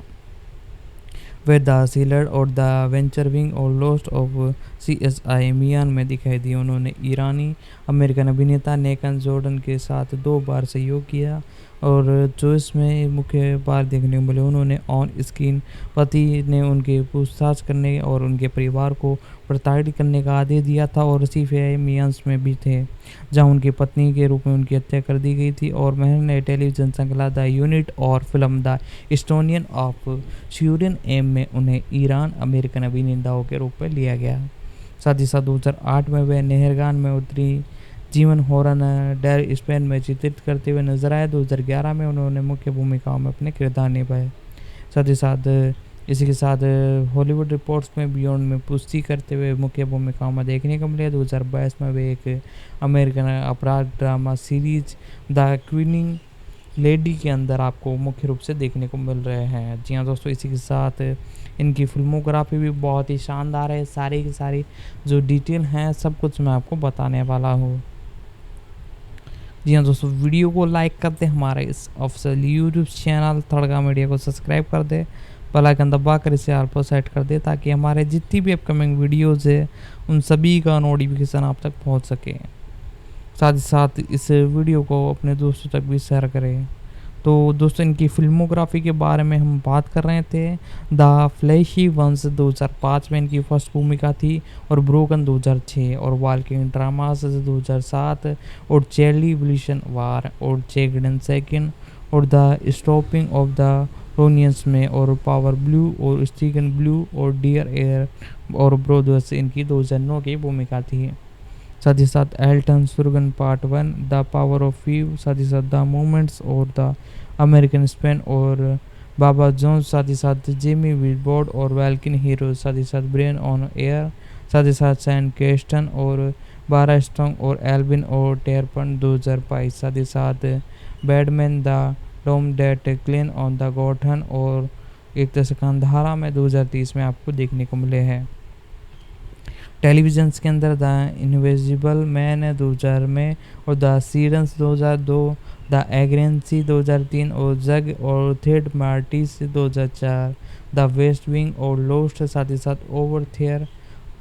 वे द सीलर और द वेंचर विंग और लॉस्ट ऑफ CSI मियान में दिखाई दिए। उन्होंने ईरानी अमेरिकन अभिनेता नेकन जॉर्डन के साथ 2 बार सहयोग किया और चॉइस में मुख्य बार देखने को मिले। उन्होंने ऑन स्क्रीन पति ने उनके पूछताछ करने और उनके परिवार को प्रताड़ित करने का आदेश दिया था और CSI मियान्स में भी थे, जहां उनकी पत्नी के रूप में उनकी हत्या कर दी गई थी। और महर ने टेलीविजन श्रृंखला द यूनिट और फिल्म द एस्टोनियन ऑफ सूरिन एम में उन्हें ईरान अमेरिकन अभिनेताओं के रूप में लिया गया। साथ ही साथ 2008 में वे नेहरगान में उत्तरी जीवन हॉरन डेर स्पेन में चित्रित करते हुए नजर आए। 2011 में उन्होंने मुख्य भूमिकाओं में अपने किरदार निभाए। साथ ही साथ इसी के साथ हॉलीवुड रिपोर्ट्स में बियॉन्ड में पुष्टि करते हुए मुख्य भूमिकाओं में देखने को मिले। 2022 में वे एक अमेरिकन अपराध ड्रामा सीरीज द क्वीनिंग लेडी के अंदर आपको मुख्य रूप से देखने को मिल रहे हैं। जी हाँ दोस्तों, इसी के साथ इनकी फिल्मोग्राफी भी बहुत ही शानदार है। सारी की सारी जो डिटेल हैं सब कुछ मैं आपको बताने वाला हूँ। जी हाँ दोस्तों, वीडियो को लाइक कर दे, हमारे इस ऑफिशियल यूट्यूब चैनल तड़का मीडिया को सब्सक्राइब कर दे, बेल आइकन दबा कर इसे ऑल पर सेट कर दे ताकि हमारे जितनी भी अपकमिंग वीडियोज़ है उन सभी का नोटिफिकेशन आप तक पहुँच सके। साथ ही साथ इस वीडियो को अपने दोस्तों तक भी शेयर करें। तो दोस्तों, इनकी फिल्मोग्राफी के बारे में हम बात कर रहे थे। द फ्लैशी वंस 2005 में इनकी फर्स्ट भूमिका थी और ब्रोकन 2006 और वाल्किंग ड्रामास 2007 और चेली एवोल्यूशन वार और चेकडन सेकंड और द स्टॉपिंग ऑफ द रोनियंस में और पावर ब्लू और स्टीगन ब्लू और डियर एयर और ब्रोदर्स इनकी 2009 की भूमिका थी। साथ ही साथ एल्टन सुरगन पार्ट 1 द पावर ऑफ फीव, साथ ही साथ द मोमेंट्स और द अमेरिकन स्पेन और बाबा जोन्स, साथ ही साथ जेमी विलबोर्ड और वैल्किन हीरो, साथ ही साथ ब्रेन ऑन एयर, साथ ही साथ सैन केस्टन और बारा स्ट्रॉन्ग और एल्विन और टेरपन 2022, साथ ही साथ Batman the dome date clean on the Gotham और एक तरह से कंधारा में 2030 में आपको देखने को मिले हैं। टेलीविजन के अंदर द इनविजिबल मैन 2000 में और द सीरन्स 2002, द एग्रेंसी 2003 और जग और थेड मार्टिस 2004, द वेस्ट विंग और लोस्ट, साथ ही साथ ओवर थियर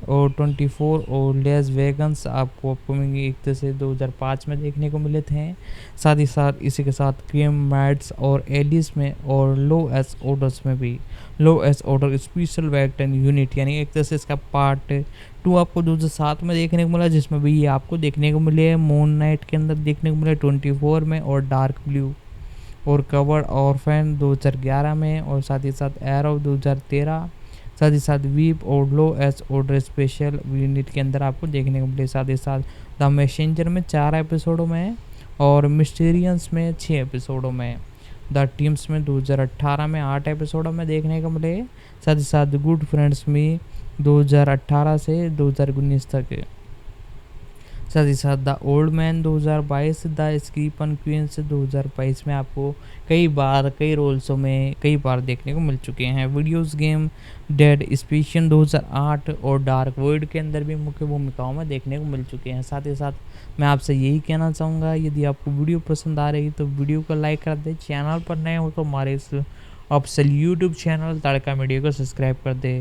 और 24 और लेस वेगन्स आपको अपकमिंग एक तरह से 2005 में देखने को मिले थे। साथ ही साथ इसी के साथ क्रीम मैट्स और एलिस में और लो एस ऑर्डर्स में भी लो एस ऑर्डर स्पेशल वेक्टन यूनिट यानी एक तरह से इसका पार्ट 2 आपको 2007 में देखने को मिला, जिसमें भी ये आपको देखने को मिले। मून नाइट के अंदर देखने को मिले 24 में और डार्क ब्लू और कवर्ड ऑर्फन 2011 में और साथ ही साथ एरो 2013, साथ ही साथ वीप और लो एस ऑर्डर स्पेशल यूनिट के अंदर आपको देखने को मिले। साथ ही साथ द मैसेंजर में 4 एपिसोडों में और मिस्टीरियंस में 6 एपिसोडों में, द टीम्स में 2018 में 8 एपिसोडों में देखने को मिले। साथ ही साथ गुड फ्रेंड्स में 2018 से 2019 तक, साथ ही साथ द ओल्ड मैन 2022, द स्कीपन क्वींस 2022 में आपको कई रोल्सों में कई बार देखने को मिल चुके हैं। वीडियोस गेम डेड स्पेशन 2008 और डार्क वर्ल्ड के अंदर भी मुख्य भूमिकाओं में देखने को मिल चुके हैं। साथ ही साथ मैं आपसे यही कहना चाहूँगा, यदि आपको वीडियो पसंद आ रही तो वीडियो को लाइक कर दे, चैनल पर नए हो तो हमारे इस ऑफिशियल यूट्यूब चैनल तड़का मीडिया को सब्सक्राइब कर दे,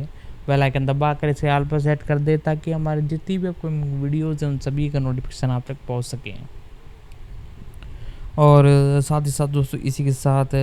बेल आइकन दबा कर इसे ऑल पर सेट कर दे ताकि हमारे जितनी भी कोई वीडियोज़ हैं उन सभी का नोटिफिकेशन आप तक पहुंच सके। और साथ ही साथ दोस्तों, इसी के साथ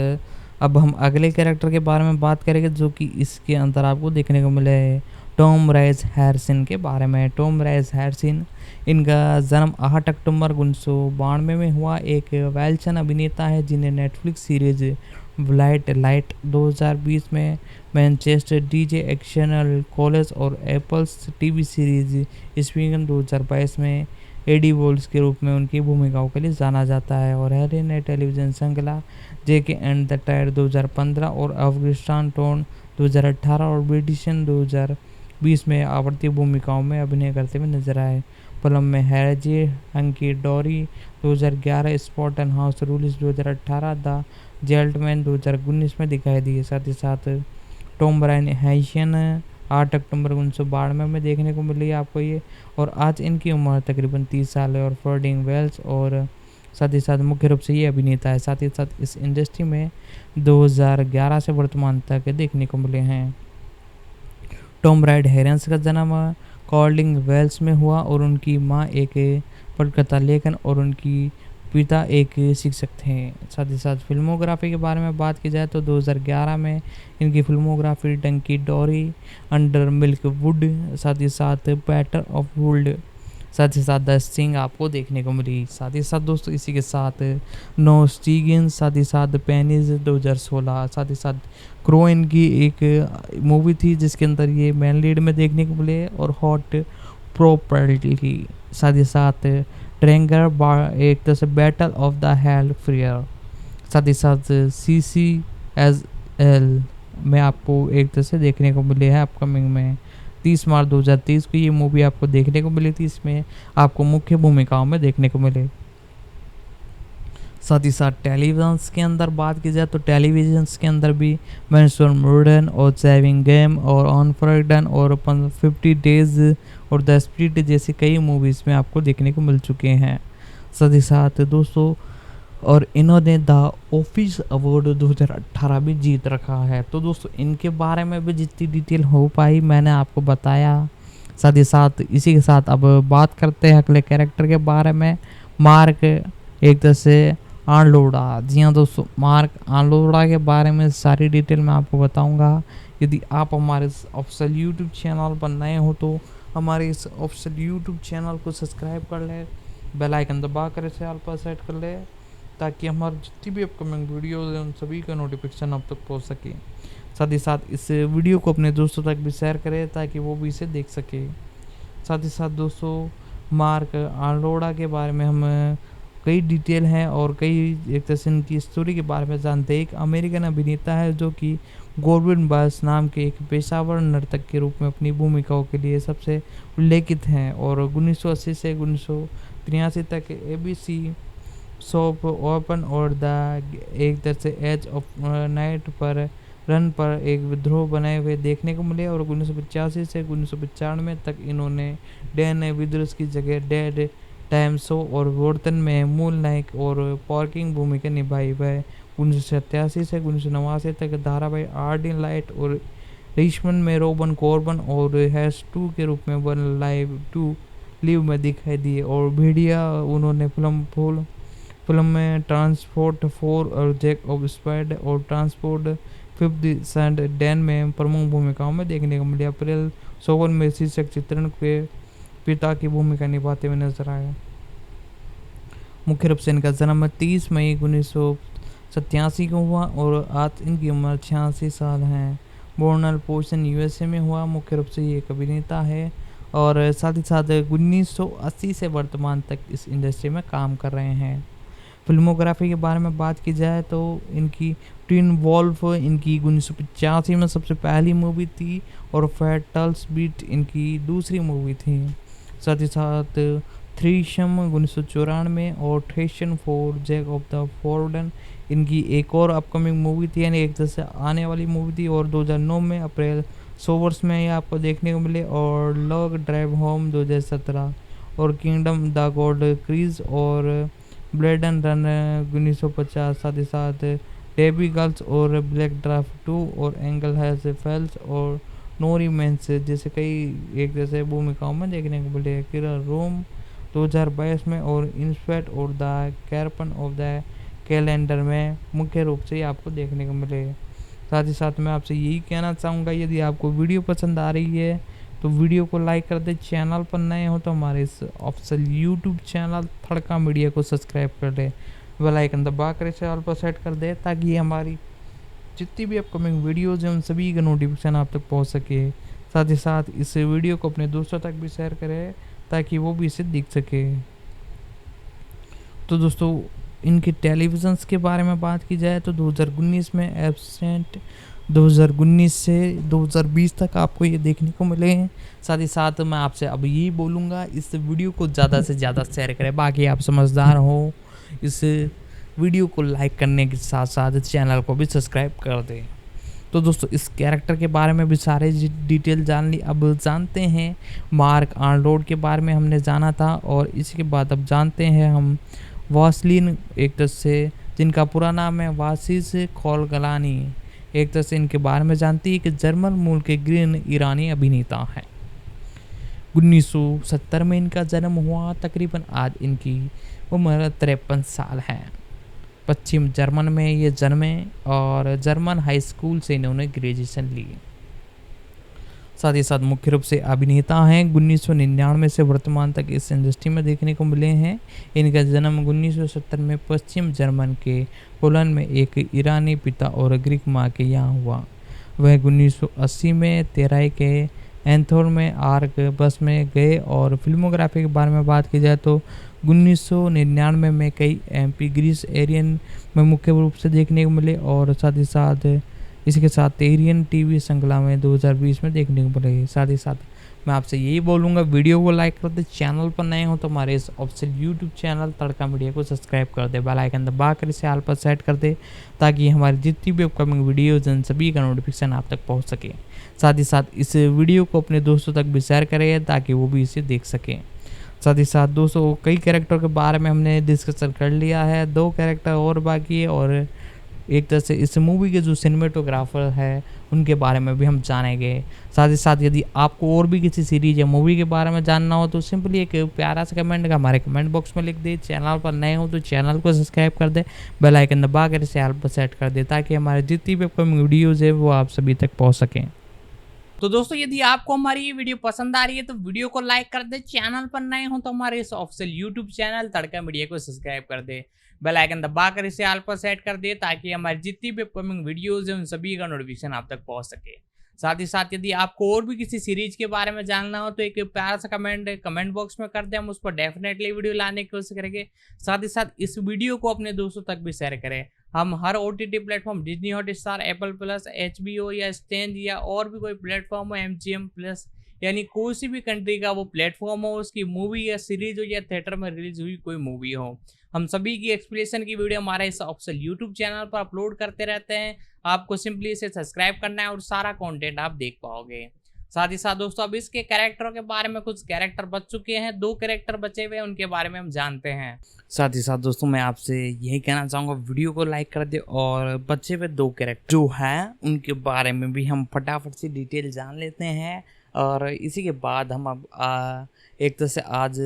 अब हम अगले कैरेक्टर के बारे में बात करेंगे जो कि इसके अंदर आपको देखने को मिले है टॉम राइस हैरिसन के बारे में। टॉम राइस हैरिसन, इनका जन्म 8 अक्टूबर 1992 में हुआ, एक वेल्शन अभिनेता है जिन्हें नेटफ्लिक्स सीरीज ब्लाइट लाइट 2020 में, मैनचेस्टर डीजे एक्शनल कॉलेज और एप्पल्स टीवी सीरीज स्पीगन 2022 में, एडी वॉल्स के रूप में उनकी भूमिकाओं के लिए जाना जाता है। और हैरी ने टेलीविज़न श्रृंखला जेके एंड द टाइड 2015 और अफगानिस्तान टोन 2018 और ब्रिटिशन 2020 में आवर्ती भूमिकाओं में अभिनय करते हुए नजर आए। फिल्म में हैजी हंकी डोरी 2011, स्पॉटन हाउस रूल्स 2018, द जेंटलमैन 2019 में दिखाई दिए। साथ ही साथ टॉम ब्रायन हैशियन 8 अक्टूबर 1992 में देखने को मिली आपको ये। और आज इनकी उम्र तकरीबन 30 साल है। और फर्डिंग वेल्स और साथ ही साथ मुख्य रूप से ये अभिनेता है। साथ ही साथ इस इंडस्ट्री में 2011 से वर्तमान तक देखने को मिले हैं। टॉम ब्रायन हेरेंस का जन्म कॉर्डिंग वेल्स में हुआ और उनकी मां एक पटकथा लेखन और उनकी पिता एक शिक्षक थे। साथ ही साथ फिल्मोग्राफी के बारे में बात की जाए तो 2011 में इनकी फिल्मोग्राफी डंकी डोरी, अंडर मिल्क वुड, साथ ही साथ बैटर ऑफ वुड, साथ ही साथ द स्टिंग आपको देखने को मिली। साथ ही साथ दोस्तों इसी के साथ नो स्टीगन, साथ ही साथ पेनिज 2016, साथ ही साथ क्रो इनकी एक मूवी थी जिसके अंदर ये मेन लीड में देखने को मिले। और हॉट प्रॉपर्टी, साथ ही साथ ट्रेंगर एक तरह से बैटल ऑफ द हेल फ्रियर, साथ ही साथ CCSL में आपको एक तरह से देखने को मिले हैं अपकमिंग में। 30 मार्च 2023 को ये मूवी आपको देखने को मिली थी। इसमें आपको मुख्य भूमिकाओं में देखने को मिले। साथ ही साथ टेलीविजन के अंदर बात की जाए तो टेलीविजन के अंदर भी मैनसोर मॉडर्न और सेविंग गेम और ऑन फ्राइडन और 50 डेज और द स्पिरिट जैसी कई मूवीज़ में आपको देखने को मिल चुके हैं। साथ ही साथ दोस्तों और इन्होंने द ऑफिस अवार्ड 2018 भी जीत रखा है। तो दोस्तों इनके बारे में भी जितनी डिटेल हो पाई मैंने आपको बताया। साथ ही साथ इसी के साथ अब बात करते हैं अगले कैरेक्टर के बारे में, मार्क एक तरह से आर्नोल्ड। जी हाँ दोस्तों, मार्क आर्नोल्ड के बारे में सारी डिटेल मैं आपको बताऊंगा। यदि आप हमारे ऑफिशियल यूट्यूब चैनल पर नए हो तो हमारे इस ऑफिशियल यूट्यूब चैनल को सब्सक्राइब कर ले, बेल आइकन दबा कर इसे ऑल पर सेट कर ले ताकि हमारी जितनी भी अपकमिंग वीडियोज़ हैं उन सभी का नोटिफिकेशन आप तक पहुँच सके। साथ ही साथ इस वीडियो को अपने दोस्तों तक भी शेयर करें ताकि वो भी इसे देख सके। साथ ही साथ दोस्तों मार्क आर्नोल्ड के बारे में हम कई डिटेल हैं और कई एक तरह से इनकी स्टोरी के बारे में जानते हैं। एक अमेरिकन अभिनेता है जो कि गॉर्डन बास नाम के एक पेशावर नर्तक के रूप में अपनी भूमिकाओं के लिए सबसे उल्लेखित हैं। और 1980 से 1983 तक ABC सोप ओपन और द एक तरह से एज ऑफ नाइट पर रन पर एक विद्रोह बनाए हुए देखने को मिले। और 1985 से 1995 तक इन्होंने डैन विद्रोह की जगह डेड टाइम शो और वर्तन में मूल नायक और पार्किंग भूमिका निभाई। वह 1987 से 1989 तक धारावाहिक आर्ड इन लाइट और रिचमंड में रोबन कॉर्बन और हैश 2 के रूप में वन लाइव टू लिव में दिखाई दिए। और मीडिया उन्होंने फिल्म में ट्रांसपोर्ट 4 और जैक ऑफ स्पैड और ट्रांसपोर्ट 5th सेंट डैन में प्रमुख भूमिकाओं में देखने को मिली। अप्रैल 54 में शीर्षक चित्रण के पिता की भूमिका निभाते हुए नजर आए। मुख्य रूप से इनका जन्म 30 मई 1987 को हुआ और आज इनकी उम्र 86 साल है। बोर्नल पोर्शन USA में हुआ। मुख्य रूप से ये एक अभिनेता है और साथ ही साथ 1980 से वर्तमान तक इस इंडस्ट्री में काम कर रहे हैं। फिल्मोग्राफी के बारे में बात की जाए तो इनकी ट्विन वॉल्फ इनकी 1985 में सबसे पहली मूवी थी और फैटल्स बीट इनकी दूसरी मूवी थी। साथ ही साथ थ्रीशम 1994 में और ट्रेशन फॉर जैक ऑफ द फॉर्डन इनकी एक और अपकमिंग मूवी थी, यानी एक तरह से आने वाली मूवी थी। और 2009 में अप्रैल सोवर्स में ये आपको देखने को मिले। और लॉग ड्राइव होम 2017 और किंगडम द गॉड क्रीज और ब्लेड एंड रन 1950। साथ ही साथ डेबी गर्ल्स और ब्लैक ड्राफ्ट 2 और एंगल हैज फेल्स और नो रिमेंस जैसे कई एक जैसे भूमिकाओं में देखने को मिले। किरर रोम 2022 में और इंस्पेक्ट और द कैरपन ऑफ द कैलेंडर में मुख्य रूप से आपको देखने को मिले। साथ ही साथ मैं आपसे यही कहना चाहूँगा, यदि आपको वीडियो पसंद आ रही है तो वीडियो को लाइक कर दे। चैनल पर नए हो तो हमारे इस ऑफिशियल यूट्यूब चैनल थड़का मीडिया को सब्सक्राइब कर दे, बेल आइकन दबा कर इसे ऑल पर सेट कर दे ताकि हमारी जितनी भी अपकमिंग वीडियोज़ हैं उन सभी का नोटिफिकेशन आप तक पहुंच सके। साथ ही साथ इस वीडियो को अपने दोस्तों तक भी शेयर करें ताकि वो भी इसे देख सके। तो दोस्तों इनके टेलीविज़न्स के बारे में बात की जाए तो 2019 में एब्सेंट, 2019 से 2020 तक आपको ये देखने को मिले हैं। साथ ही साथ मैं आपसे अब यही बोलूँगा, इस वीडियो को ज़्यादा से ज़्यादा शेयर करें। बाकी आप समझदार हो, इस वीडियो को लाइक करने के साथ साथ चैनल को भी सब्सक्राइब कर दें। तो दोस्तों इस कैरेक्टर के बारे में भी सारे डिटेल जान ली। अब जानते हैं मार्क आर्नोल्ड के बारे में हमने जाना था, और इसी के बाद अब जानते हैं हम वासलिन एक्टर से, जिनका पूरा नाम है वासिस खोलगलानी। एक तरह से इनके बारे में जानती है कि जर्मन मूल के ग्रीन ईरानी अभिनेता हैं। 1970 में इनका जन्म हुआ। तकरीबन आज इनकी उम्र 53 साल है। पश्चिम जर्मन में ये जन्मे और जर्मन हाई स्कूल से इन्होंने ग्रेजुएशन ली। साथ ही साथ मुख्य रूप से अभिनेता हैं। 1999 से वर्तमान तक इस इंडस्ट्री में देखने को मिले हैं। इनका जन्म 1970 में पश्चिम जर्मन के कोलन में एक ईरानी पिता और ग्रीक माँ के यहाँ हुआ। वह 1980 में तेराई के एंथोर में आर्क बस में गए। और फिल्मोग्राफी के बारे में बात की जाए तो 1999 में कई एमपी ग्रीस एरियन में मुख्य रूप से देखने को मिले, और साथ ही साथ इसके साथ एरियन टीवी श्रृंखला में 2020 में देखने को मिले। साथ ही साथ मैं आपसे यही बोलूँगा, वीडियो को लाइक कर दे, चैनल पर नए हो तो हमारे इस ऑफिशियल यूट्यूब चैनल तड़का मीडिया को सब्सक्राइब कर दे, बेल आइकन दबा कर इसे ऑल पर सेट कर दे, ताकि हमारी जितनी भी अपकमिंग वीडियोज हैं सभी का नोटिफिकेशन आप तक पहुँच सके। साथ ही साथ इस वीडियो को अपने दोस्तों तक भी शेयर करें ताकि वो भी इसे देख सकें। साथ ही साथ दोस्तों कई कैरेक्टर के बारे में हमने डिस्कशन कर लिया है, 2 कैरेक्टर और बाकी है, और एक तरह से इस मूवी के जो सिनेमेटोग्राफर है उनके बारे में भी हम जानेंगे। साथ ही साथ यदि आपको और भी किसी सीरीज या मूवी के बारे में जानना हो तो सिंपली एक प्यारा सा कमेंट का हमारे कमेंट बॉक्स में लिख दे। चैनल पर नए हो तो चैनल को सब्सक्राइब कर दे, बेल आइकन दबा कर इसे ऑल पर सेट कर दे, ताकि हमारे जितनी भी अपकमिंग वीडियोज़ है वो आप सभी तक पहुँच सकें। तो दोस्तों यदि आपको हमारी ये वीडियो पसंद आ रही है तो वीडियो को लाइक कर दे, चैनल पर नए हो तो हमारे इस ऑफिशियल यूट्यूब चैनल तड़का मीडिया को सब्सक्राइब कर दे, बेल आइकन दबाकर इसे ऑल पर सेट कर दे, ताकि हमारी जितनी भी अपकमिंग वीडियोज हैं उन सभी का नोटिफिकेशन आप तक पहुंच सके। साथ ही साथ यदि आपको और भी किसी सीरीज के बारे में जानना हो तो एक प्यारा सा कमेंट बॉक्स में कर दे, हम उस पर डेफिनेटली वीडियो लाने की कोशिश करेंगे। साथ ही साथ इस वीडियो को अपने दोस्तों तक भी शेयर करें। हम हर OTT platform Disney Hotstar, Apple plus, HBO या स्टैंड या और भी कोई प्लेटफॉर्म हो, MGM प्लस, यानी कोई सी भी कंट्री का वो प्लेटफॉर्म हो, उसकी मूवी या सीरीज हो या थिएटर में रिलीज हुई कोई मूवी हो, हम सभी की एक्सप्लेनेशन की वीडियो हमारे इस ऑफिशियल यूट्यूब चैनल पर अपलोड करते रहते हैं। आपको सिंपली इसे सब्सक्राइब करना है और सारा कंटेंट आप देख पाओगे। साथ ही साथ दोस्तों अब इसके कैरेक्टरों के बारे में, कुछ कैरेक्टर बच चुके हैं, 2 कैरेक्टर बचे हुए हैं, उनके बारे में हम जानते हैं। साथ ही साथ दोस्तों मैं आपसे यही कहना चाहूँगा, वीडियो को लाइक कर दे और बचे हुए 2 कैरेक्टर जो हैं उनके बारे में भी हम फटाफट से डिटेल जान लेते हैं। और इसी के बाद हम अब एक तरह से आज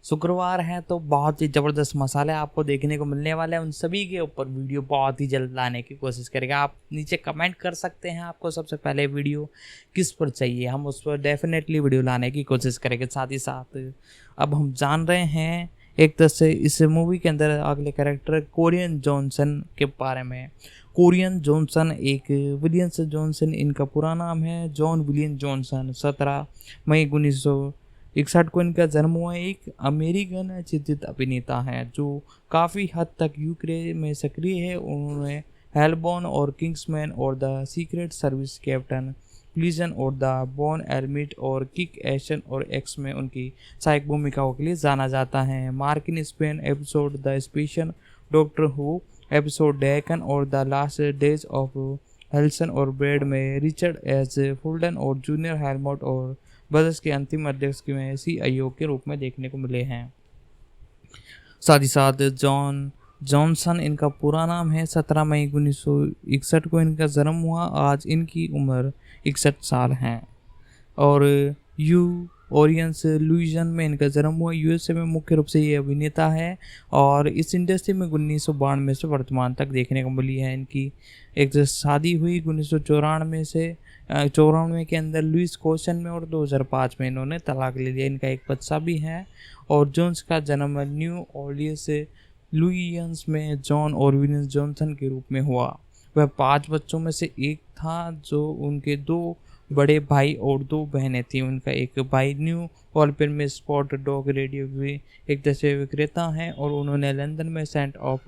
शुक्रवार है तो बहुत ही ज़बरदस्त मसाले आपको देखने को मिलने वाले हैं। उन सभी के ऊपर वीडियो बहुत ही जल्द लाने की कोशिश करेगा। आप नीचे कमेंट कर सकते हैं आपको सबसे पहले वीडियो किस पर चाहिए, हम उस पर डेफिनेटली वीडियो लाने की कोशिश करेंगे। साथ ही साथ अब हम जान रहे हैं एक तरह से इस मूवी के अंदर अगले कैरेक्टर कोरियन जॉनसन के बारे में। कोरियन जॉनसन एक विलियम्स जॉनसन, इनका पूरा नाम है जॉन विलियम जॉनसन। 17 मई 1961 को इनका जन्म हुआ। एक अमेरिकन चित्रित अभिनेता हैं जो काफ़ी हद तक यूक्रेन में सक्रिय है। उन्होंने हेलबॉर्न और किंग्समैन और द सीक्रेट सर्विस कैप्टन प्लीजन और द बॉर्न एलमिट और किक एशन और एक्स में उनकी सहायक भूमिकाओं के लिए जाना जाता है। Mark in Spain episode the special Doctor Who episode Deacon और the last days of Helson और ब्रेड में रिचर्ड एज फुल्डन और जूनियर हेलमोट और बजस के अंतिम अध्यक्ष में CIO के रूप में देखने को मिले हैं। साथ ही साथ जॉन जॉनसन इनका पूरा नाम है। 17 मई 1961 को इनका जन्म हुआ। आज इनकी उम्र 61 साल हैं। और ओरियंस लुइजन में इनका जन्म हुआ। USA में मुख्य रूप से ये अभिनेता है और इस इंडस्ट्री में 1992 से वर्तमान तक देखने को मिली है। इनकी एक शादी हुई 1994 से 94 के अंदर लुइस कोशन में, और 2005 में इन्होंने तलाक ले लिया। इनका एक बच्चा भी है। और जोन्स का जन्म न्यू ऑर्लियंस लुइयंस में जॉन और विलियम्स जॉनसन के रूप में हुआ। वह 5 बच्चों में से एक था जो उनके 2 बड़े भाई और 2 बहनें थीं। उनका एक भाई न्यू ऑलपिन में स्पॉट डॉग रेडियो की एक तरह से विक्रेता हैं और उन्होंने लंदन में saint of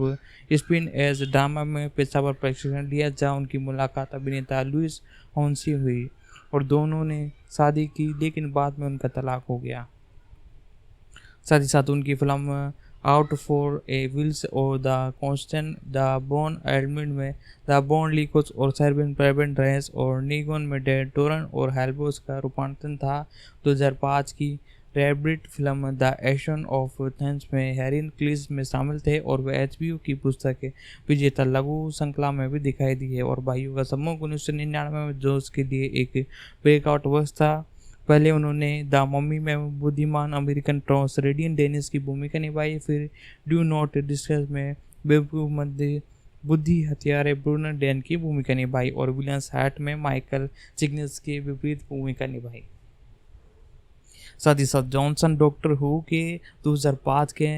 spin age drama में पेशेवर प्रशिक्षण लिया, जहां उनकी मुलाकात अभिनेता लुइस हॉन्सी हुई और दोनों ने शादी की, लेकिन बाद में उनका तलाक हो गया। साथ ही साथ उनकी film out for a wills और the constant, the Bourne admit में द बॉर्न लीकोस और सर्बियन प्रेवेंट रेस और नीगोन में डेड टोरन और हेल्बोस का रूपांतरण था। 2005 की रैबिट फिल्म द एशन ऑफ थेंस में हेरिन क्लीज में शामिल थे और वे HBO की पुस्तक विजेता लघु श्रृंखला में भी दिखाई दी है और भाइयों का समूह 1999 में जो उसके लिए एक ब्रेकआउट वर्ष था। पहले उन्होंने द मम्मी में बुद्धिमान अमेरिकन ट्रांसरेडियन डेनिस की भूमिका निभाई, फिर डू नॉट डिस्कस में बेवकूफ मध्य बुद्धि हथियारे ब्रूनर डैन की भूमिका निभाई और विलियम्स हैट में माइकल चिग्निस की विपरीत भूमिका निभाई। साथ ही साथ जॉनसन डॉक्टर हू के 2005 के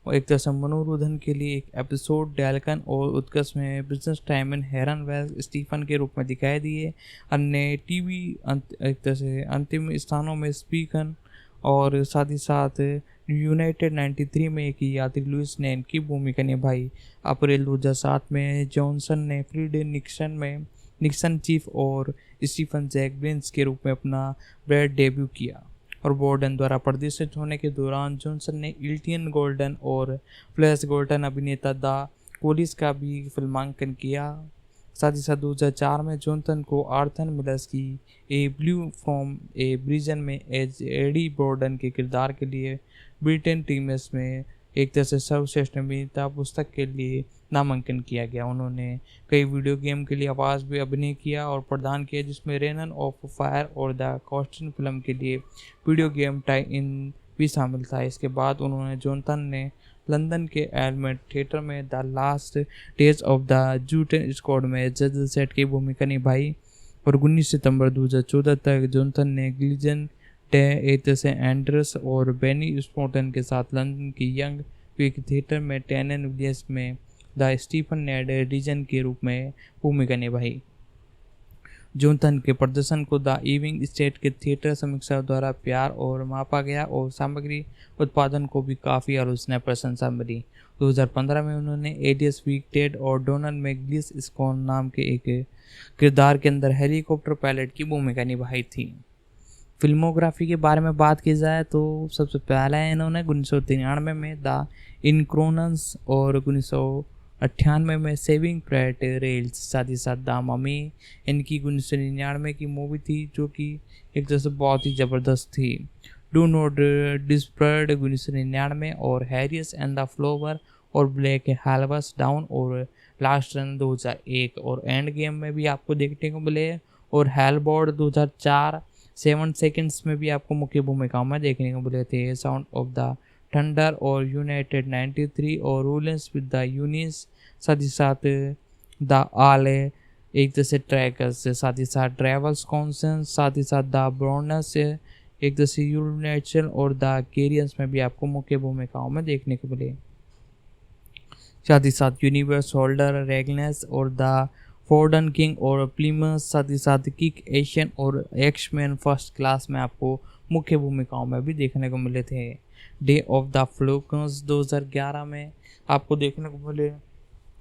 और एक तरह से मनोरंजन के लिए एक एपिसोड डैलकन और उत्कर्ष में business time in heron well Stephen के रूप में दिखाई दिए। अन्य टीवी एक तरह से अंतिम स्थानों में स्पीकन और साथ ही साथ यूनाइटेड 93 में एक यात्री लुइस ने इनकी भूमिका निभाई। अप्रैल 2007 में जॉनसन ने फ्रीड निक्सन चीफ और स्टीफन जैक ब्रिन्स के रूप में अपना ब्रैड डेब्यू किया और बोर्डन द्वारा प्रदर्शित होने के दौरान जॉनसन ने इल्टियन गोल्डन और फ्लैश गोल्डन अभिनेता द कोलिस का भी फिल्मांकन किया। साथ ही साथ 2004 में जॉनसन को आर्थर मिलर्स की ए ब्लू फ्रॉम ए ब्रिजन में एज एडी बोर्डन के किरदार के लिए ब्रिटेन टीम्स में एक तरह से सर्वश्रेष्ठ अभिनेता पुस्तक के लिए नामांकन किया गया। उन्होंने कई वीडियो गेम के लिए आवाज़ भी अभिनय किया और प्रदान किया, जिसमें रेनन ऑफ फायर और द कॉस्टिन फिल्म के लिए वीडियो गेम टाई इन भी शामिल था। इसके बाद उन्होंने जॉनसन ने लंदन के एलमेट थिएटर में the last days of the जूटन स्क्वाड में जज सेट की भूमिका निभाई और 19 सितंबर 2014 तक जॉनसन ने ग्लिजन से एंड्रस और बेनी स्पोर्टन के साथ लंदन की यंग क्विक थिएटर में टेनन विलियम्स में द स्टीफन नेड रीजन के रूप में भूमिका निभाई। जॉनसन के प्रदर्शन को द इवनिंग स्टेट के थिएटर समीक्षा द्वारा प्यार और मापा गया और सामग्री उत्पादन को भी काफ़ी आलोचना प्रशंसा मिली। 2015 में उन्होंने एडियस वीक टेड और डोनल्ड में ग्लिस स्कॉन नाम के एक किरदार के अंदर हेलीकॉप्टर पायलट की भूमिका निभाई थी। फिल्मोग्राफी के बारे में बात की जाए तो सबसे पहला इन्होंने 1993 में द इनक्रोनस और 1998 में सेविंग प्राइवेट रेल्स, साथ ही साथ द ममी इनकी 1999 की मूवी थी जो कि एक तरह से बहुत ही ज़बरदस्त थी। डू नॉट डिस्पर्ड 1999 और हैरियस एंड द फ्लोवर और ब्लैक हेल्वस डाउन और लास्ट रन 2001 और एंड गेम में भी आपको देखने को मिले और हेलबोर्ड 2004 7 सेकंड्स में भी आपको मुख्य भूमिकाओं में देखने को मिले थे। साउंड ऑफ द थंडर और यूनाइटेड 93 और रूलेंस विद द यूनिस, साथ ही साथ द आल एक जैसे ट्रैकर्स, साथ ही साथ ट्रेवल्स कॉन्सेंस, साथ ही साथ द ब्रॉनस एक जैसे यूनाइटेड और द कैरियंस में भी आपको मुख्य भूमिकाओं में देखने को मिले। साथ ही साथ यूनिवर्स होल्डर रेगनेस और द फोर्डन किंग और प्लीमस, साथ ही साथ किक एशियन और एक्समैन फर्स्ट क्लास में आपको मुख्य भूमिकाओं में भी देखने को मिले थे। डे ऑफ द फ्लोकन्स 2011 में आपको देखने को मिले।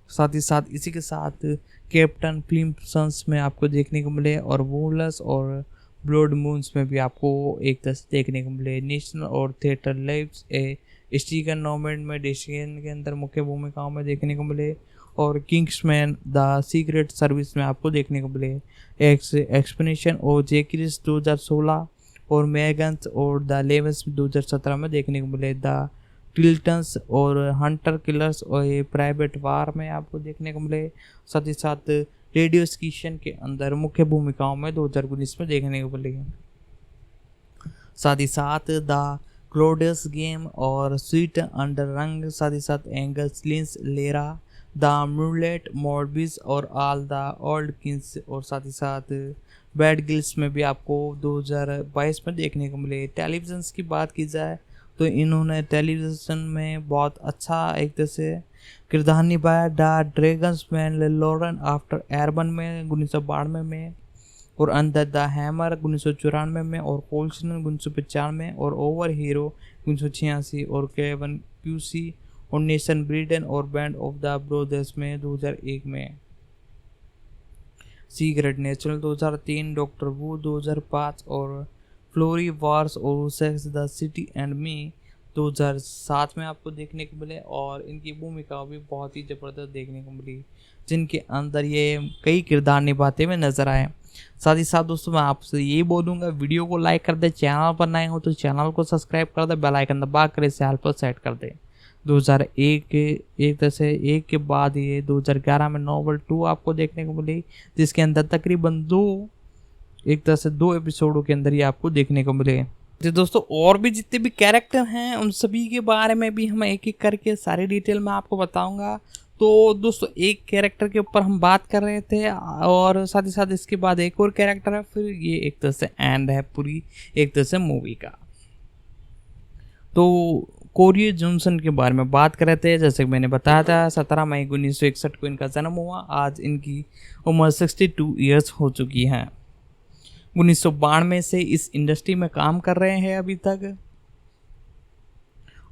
साथ ही साथ इसी के साथ कैप्टन प्लिम्संस में आपको देखने को मिले और वूलस और ब्लड मून्स में भी आपको एक तरह से देखने को मिले। नेशनल और थिएटर लाइव्स ए स्टीगन नॉर्मेंट में डेशियन के अंदर मुख्य भूमिकाओं में देखने को मिले और किंग्समैन द सीक्रेट सर्विस में आपको देखने को मिले। एक्सप्लेनेशन और जेक्रिस 2016 और मैगन्स और द लेवेंस 2017 में देखने को मिले। द टिल्टन्स और हंटर किलर्स और ये प्राइवेट वार में आपको देखने को मिले। साथ ही साथ रेडियो स्टेशन के अंदर मुख्य भूमिकाओं में 2019 में देखने को मिले। साथ ही साथ द क्लोडस गेम और स्वीट अंडर रंग, साथ ही साथ एंगल्स लिंस लेरा, द म्यूलेट मॉर्बिस और ऑल द ओल्ड किंग्स और साथ ही साथ बैड गिल्स में भी आपको 2022 में देखने को मिले। टेलीविज़न की बात की जाए तो इन्होंने टेलीविज़न में बहुत अच्छा एक तरह से किरदार निभाया। The dragons man Lauren after एयरबन में 1992 में और अंडर द हैमर 1994 में, और कोल्सन 1995 में, और ओवर हीरो 1986, और केवन क्यूसी और नेशन ब्रिडन और बैंड ऑफ द ब्रोदर्स में 2001 में, सीक्रेट नेचुरल 2003, डॉक्टर वू 2005, और फ्लोरी वार्स और sex the city and me 2007 में आपको देखने को मिले। और इनकी भूमिका भी बहुत ही ज़बरदस्त देखने को मिली, जिनके अंदर ये कई किरदार निभाते हुए नजर आए। साथ ही साथ दोस्तों मैं आपसे यही बोलूँगा, वीडियो को लाइक कर दे, चैनल पर नए हो तो चैनल को सब्सक्राइब कर दे, बेल आइकन दबा कर इसे हाल पर सेट कर दे। 2001 के एक तरह से एक के बाद ये 2011 में नॉवल 2 आपको देखने को मिली, जिसके अंदर तकरीबन दो एपिसोडों के अंदर ये आपको देखने को मिले। तो दोस्तों और भी जितने भी कैरेक्टर हैं उन सभी के बारे में भी हम एक एक करके सारी डिटेल में आपको बताऊंगा। तो दोस्तों एक कैरेक्टर के ऊपर हम बात कर रहे थे, और साथ ही साथ इसके बाद एक और कैरेक्टर है, फिर ये एक तरह से एंड है पूरी एक तरह से मूवी का। तो कोरिया जॉनसन के बारे में बात कर रहे थे। जैसे कि मैंने बताया था 17 मई 1961 को इनका जन्म हुआ। आज इनकी उम्र 62 ईयर्स हो चुकी है। 1992 से इस इंडस्ट्री में काम कर रहे हैं अभी तक।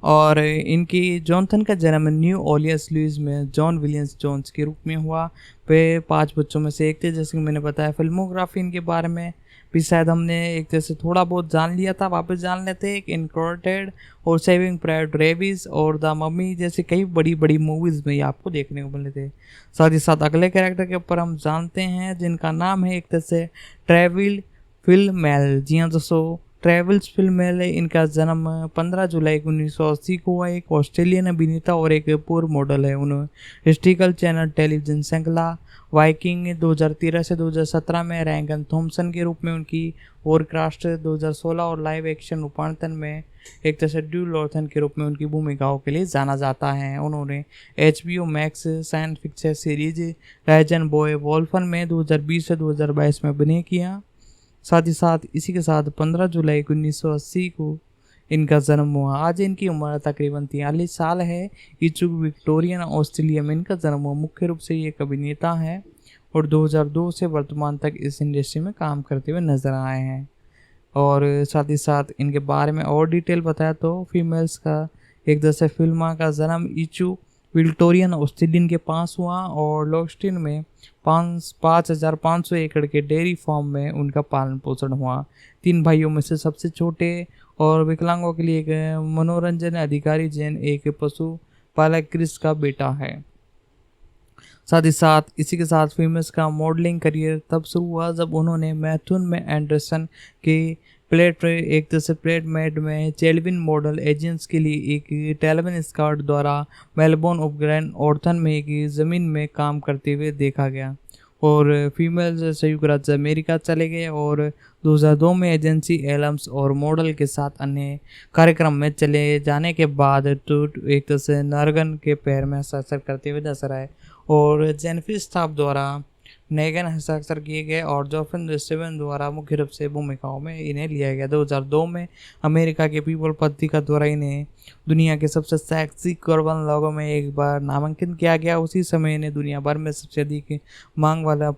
और इनकी जॉनसन का जन्म न्यू ऑलियस लुइस में जॉन विलियम्स जोन्स के रूप में हुआ। वे 5 बच्चों में से एक थे। जैसे कि मैंने बताया फिल्मोग्राफी इनके बारे में भी शायद हमने एक तरह से थोड़ा बहुत जान लिया था, वापस जान लेते। एक इनकॉर्डेड और सेविंग प्राइवेट रेविस और द मम्मी जैसे कई बड़ी बड़ी मूवीज़ में ये आपको देखने को मिले थे। साथ ही साथ अगले कैरेक्टर के ऊपर हम जानते हैं जिनका नाम है एक तरह से ट्रेविल फिल्मेल। जी हाँ दोस्तों, ट्रेवल्स फिल्मेल। इनका जन्म 15 जुलाई 1980 को हुआ। एक ऑस्ट्रेलियन अभिनेता और एक पूर्व मॉडल है। उन्होंने हिस्ट्रिकल चैनल टेलीविजन श्रृंखला वाइकिंग 2013 से 2017 में रैंगन थॉमसन के रूप में उनकी, वॉरक्राफ्ट 2016 और लाइव एक्शन रूपांतरण में एक तरह से ड्यू लॉर्थन के रूप में उनकी भूमिकाओं के लिए जाना जाता है। उन्होंने HBO Max science fiction series raised by वॉल्फन में 2020 से 2022 में अभिनय किया। साथ ही साथ इसी के साथ 15 जुलाई 1980 को इनका जन्म हुआ। आज इनकी उम्र तकरीबन 43 साल है। इचुक विक्टोरियन ऑस्ट्रेलिया में इनका जन्म हुआ। मुख्य रूप से ये एक अभिनेता है और 2002 से वर्तमान तक इस इंडस्ट्री में काम करते हुए नजर आए हैं। और साथ ही साथ इनके बारे में और डिटेल बताया तो फीमेल्स का एक तरह से फिल्मा का जन्म इचू विक्टोरियन ऑस्ट्रेलियन के पास हुआ और लॉक्सटिन में 5,500 एकड़ के डेयरी फार्म में उनका पालन पोषण हुआ। 3 भाइयों में से सबसे छोटे और विकलांगों के लिए एक मनोरंजन अधिकारी जैन एक पशु पालक क्रिस का बेटा है। साथ ही साथ इसी के साथ फेमस का मॉडलिंग करियर तब शुरू हुआ जब उन्होंने मैथुन में एंडरसन के एक तरह से प्लेट मेड में चेल्विन मॉडल एजेंट्स के लिए एक टेलीविजन स्काउट द्वारा मेलबोर्न ऑफ ग्रैंड ऑर्थन में एक ज़मीन में काम करते हुए देखा गया और फीमेल संयुक्त राज्य अमेरिका चले गए और 2002 में एजेंसी एलम्स और मॉडल के साथ अन्य कार्यक्रम में चले जाने के बाद एक तरह से नरगन के पैर में हस्ताक्षर करते हुए नजर आए और जेनिफर स्टाफ द्वारा नेगन हस्ताक्षर किए गए और जोफ्रन रेस्टेवन द्वारा मुख्य रूप से भूमिकाओं में इन्हें लिया गया। 2002 में अमेरिका के पीपल पत्रिका द्वारा इन्हें दुनिया के सबसे सेक्सी कर्बन लोगों में एक बार नामांकित किया गया। उसी समय इन्हें दुनिया भर में सबसे अधिक मांग वाला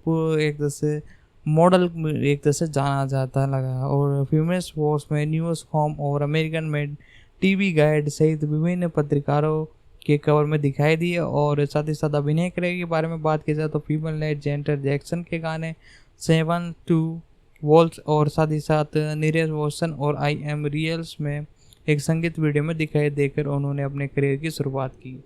एक तरह से मॉडल एक तरह से जाना जाता लगा और फीमेल्स वॉर्स में न्यूज़ होम और अमेरिकन मेड टीवी गाइड सहित विभिन्न पत्रिकारों के कवर में दिखाई दिए। और साथ ही साथ अभिनय के बारे में बात की जाए तो फीमेल ने जेंटर जैक्सन के गाने 7-2 वॉल्स और साथ ही साथ नीरज वॉटसन और आई एम रियल्स में एक संगीत वीडियो में दिखाई देकर उन्होंने अपने करियर की शुरुआत की।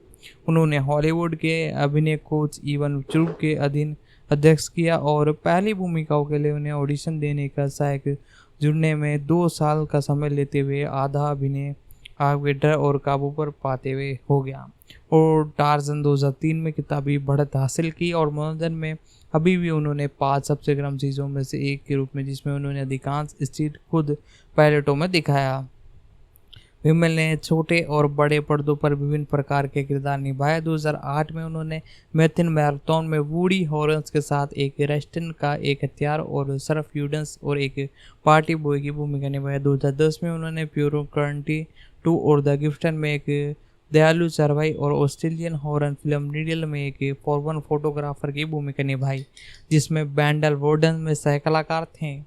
उन्होंने हॉलीवुड के अभिनय कोच इवन चुप के अधीन अध्यक्ष किया और पहली भूमिकाओं के लिए उन्हें ऑडिशन देने का सहायक जुड़ने में 2 साल का समय लेते हुए आधा अभिनय आगे डर और काबू पर पाते हुए हो गया और टार्जन 2003 में किताबी बढ़त हासिल की और मनोरंजन में अभी भी उन्होंने 5 सबसे गर्म चीज़ों में से एक के रूप में जिसमें उन्होंने अधिकांश स्ट्रीट खुद पायलटों में दिखाया। विमल ने छोटे और बड़े पर्दों पर विभिन्न प्रकार के किरदार निभाए। 2008 में उन्होंने मैथिन मैराथन में वूडी हॉरेंस के साथ एक रेस्टोरेंट का एक हथियार और सर्फ यूडेंस और एक पार्टी बॉय की भूमिका निभाई। 2010 में उन्होंने प्यूरो करंटी 2 और द गिफ्टन में एक दयालु चरवाई और ऑस्ट्रेलियन हॉरर फिल्म नीडल में एक फॉरन फोटोग्राफर की भूमिका निभाई, जिसमें बैंडल वॉर्डन में सह कलाकार थे।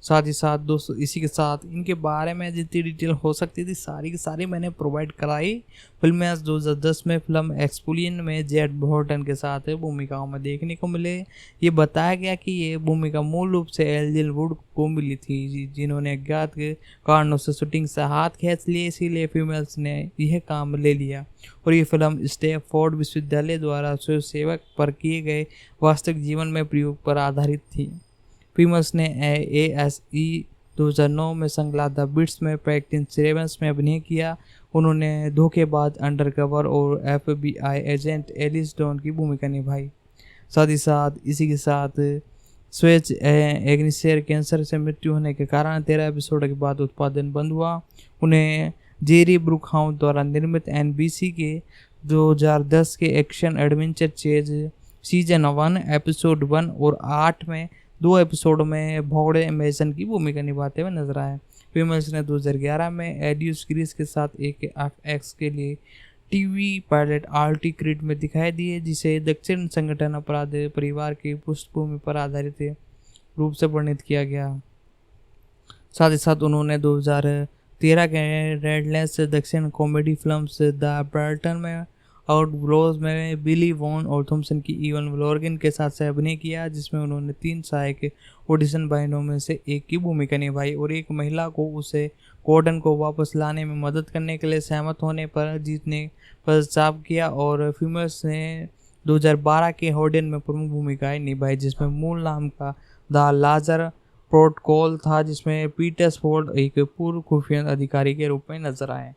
साथ ही साथ दोस्तों इसी के साथ इनके बारे में जितनी डिटेल हो सकती थी सारी की सारी मैंने प्रोवाइड कराई। फिल्में 2010 में फिल्म एक्सपुलियन में जेड बॉर्टन के साथ भूमिकाओं में देखने को मिले। ये बताया गया कि ये भूमिका मूल रूप से एल्जिन वुड को मिली थी, जिन्होंने अज्ञात के कारणों से शूटिंग से हाथ खींच लिए, इसीलिए फीमेल्स ने यह काम ले लिया। और ये फिल्म स्टैनफोर्ड विश्वविद्यालय द्वारा स्वयंसेवक पर किए गए वास्तविक जीवन में प्रयोग पर आधारित थी। फीमेल्स ने ASE 2009 में संगला द बिट्स में प्रैक्टिस सेरेवंस में अभिनय किया। उन्होंने धोखेबाज अंडरकवर और FBI एजेंट एलिस डॉन की भूमिका निभाई। साथ ही साथ इसी के साथ स्वेच एग्निसेर कैंसर से मृत्यु होने के कारण 13 एपिसोड के बाद उत्पादन बंद हुआ। उन्हें जेरी ब्रुकहाउस द्वारा निर्मित NBC के 2010 के action adventure chase season 1 episode 1 और 8 में 2 एपिसोड में भोगड़े अमेजन की भूमिका निभाते हुए नजर आए। फीमेल्स ने 2011 में एड्यूस क्रीज के साथ एक FX के लिए टीवी पायलट आर्टी क्रीड में दिखाई दिए, जिसे दक्षिण संगठन अपराध परिवार की पृष्ठभूमि पर आधारित रूप से वर्णित किया गया। साथ ही साथ उन्होंने 2013 के रेडलेस दक्षिण कॉमेडी फिल्म्स द ब्राल्टन में आउटब्रोज में बिली वॉन और थॉमसन की इवन व्लोर्गिन के साथ सह अभिनय किया, जिसमें उन्होंने 3 सहायक ऑडिशन बहनों में से एक की भूमिका निभाई और एक महिला को उसे गॉर्डन को वापस लाने में मदद करने के लिए सहमत होने पर जीतने पर चाप किया। और फीमेल्स ने 2012 के हॉर्डन में प्रमुख भूमिकाएं निभाई, जिसमें मूल नाम का द लाजर प्रोटोकॉल था, जिसमें पीटर्सफोर्ड एक पूर्व खुफिया अधिकारी के रूप में नजर आए।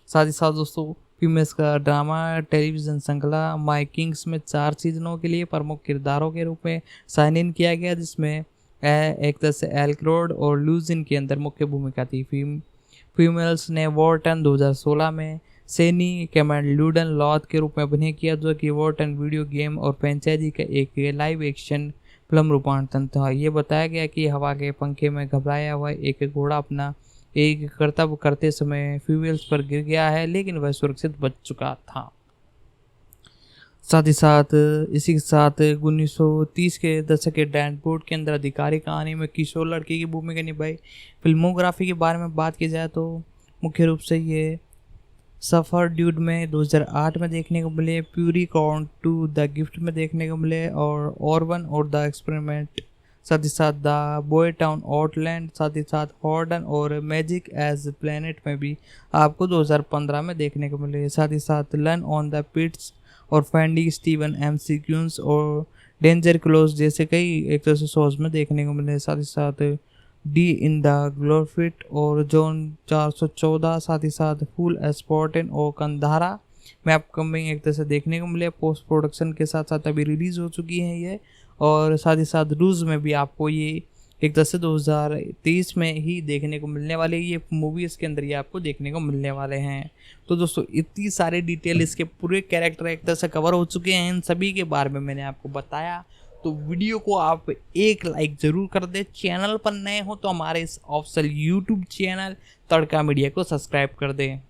साथ ही साथ दोस्तों फीमेल्स का ड्रामा टेलीविज़न श्रृंखला माई किंग्स में 4 सीजनों के लिए प्रमुख किरदारों के रूप में साइन इन किया गया, जिसमें एक तरह से एल्क्रोड और लूजिन के अंदर मुख्य भूमिका थी। फीमेल्स ने वॉर्टन 2016 में सेनी कैमेलूडन लॉथ के रूप में अभिनय किया, जो कि वॉर्टन वीडियो गेम और फ्रेंचाइजी का एक लाइव एक्शन फिल्म रूपांतरण था। ये बताया गया कि हवा के पंखे में घबराया हुआ एक घोड़ा अपना एक कर्तव्य करते समय फ्यूल्स पर गिर गया है, लेकिन वह सुरक्षित बच चुका था। साथ ही साथ इसी के साथ 1930 के दशक के डैनपोर्ट के अंदर अधिकारी कहानी में किशोर लड़की की भूमिका निभाई। फिल्मोग्राफी के बारे में बात की जाए तो मुख्य रूप से ये सफ़र ड्यूड में 2008 में देखने को मिले, प्यूरी काउंट टू द गिफ्ट में देखने को मिले, और ऑरवन और द एक्सपेरिमेंट, साथ ही साथ द बॉय टाउन आउटलैंड, साथ ही साथ हॉर्डन और मैजिक एज प्लैनेट में भी आपको 2015 में देखने को मिले। साथ ही साथ लर्न ऑन द पिट्स और फाइंडिंग स्टीवन MCQs और डेंजर क्लोज जैसे कई एक तरह से शोज में देखने को मिले। साथ ही साथ डी इन द ग्लोरफिट और जोन 414, साथ ही साथ फुल स्पॉटन और कंधारा में अपकमिंग एक तरह से देखने को मिले। पोस्ट प्रोडक्शन के साथ साथ अभी रिलीज हो चुकी है ये, और साथ ही साथ रूस में भी आपको ये एक तरह से 2023 में ही देखने को मिलने वाले ये मूवीज़ के अंदर ये आपको देखने को मिलने वाले हैं। तो दोस्तों इतनी सारे डिटेल इसके पूरे कैरेक्टर एक तरह से कवर हो चुके हैं, इन सभी के बारे में मैंने आपको बताया। तो वीडियो को आप एक लाइक ज़रूर कर दें। चैनल पर नए हो तो हमारे इस ऑफिशियल यूट्यूब चैनल तड़का मीडिया को सब्सक्राइब कर दें।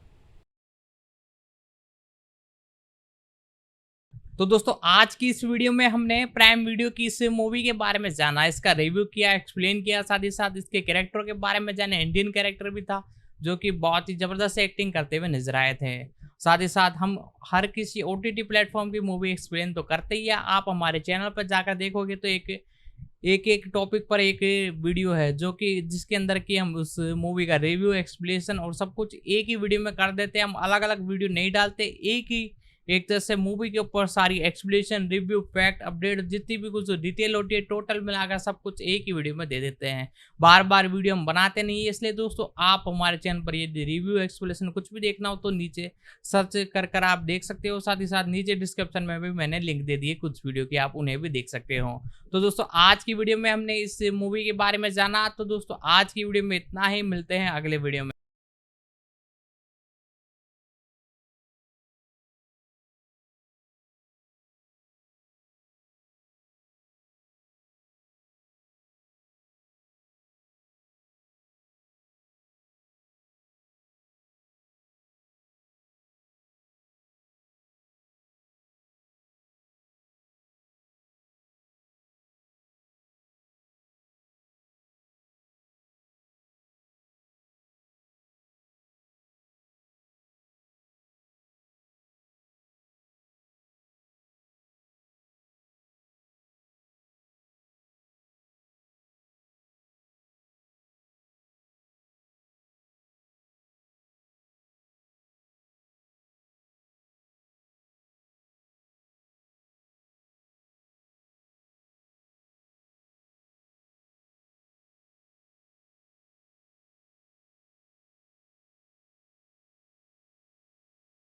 तो दोस्तों आज की इस वीडियो में हमने प्राइम वीडियो की इस मूवी के बारे में जाना, इसका रिव्यू किया, एक्सप्लेन किया, साथ ही साथ इसके कैरेक्टर के बारे में जाने। इंडियन कैरेक्टर भी था जो कि बहुत ही ज़बरदस्त एक्टिंग करते हुए नजर आए थे। साथ ही साथ हम हर किसी OTT प्लेटफॉर्म की मूवी एक्सप्लेन तो करते ही है। आप हमारे चैनल पर जाकर देखोगे तो एक टॉपिक पर एक वीडियो है जो कि जिसके अंदर कि हम उस मूवी का रिव्यू, एक्सप्लेनेशन और सब कुछ एक ही वीडियो में कर देते हैं। हम अलग अलग वीडियो नहीं डालते, एक तरह से मूवी के ऊपर सारी एक्सप्लेनेशन, रिव्यू, फैक्ट, अपडेट जितनी भी कुछ डिटेल होती है टोटल मिलाकर सब कुछ एक ही वीडियो में दे देते हैं। बार बार वीडियो हम बनाते नहीं है, इसलिए दोस्तों आप हमारे चैनल पर यदि रिव्यू, एक्सप्लेनेशन कुछ भी देखना हो तो नीचे सर्च कर आप देख सकते हो। साथ ही साथ नीचे डिस्क्रिप्शन में भी मैंने लिंक दे दिए कुछ वीडियो की, आप उन्हें भी देख सकते हो। तो दोस्तों आज की वीडियो में हमने इस मूवी के बारे में जाना। तो दोस्तों आज की वीडियो में इतना ही, मिलते हैं अगले वीडियो में।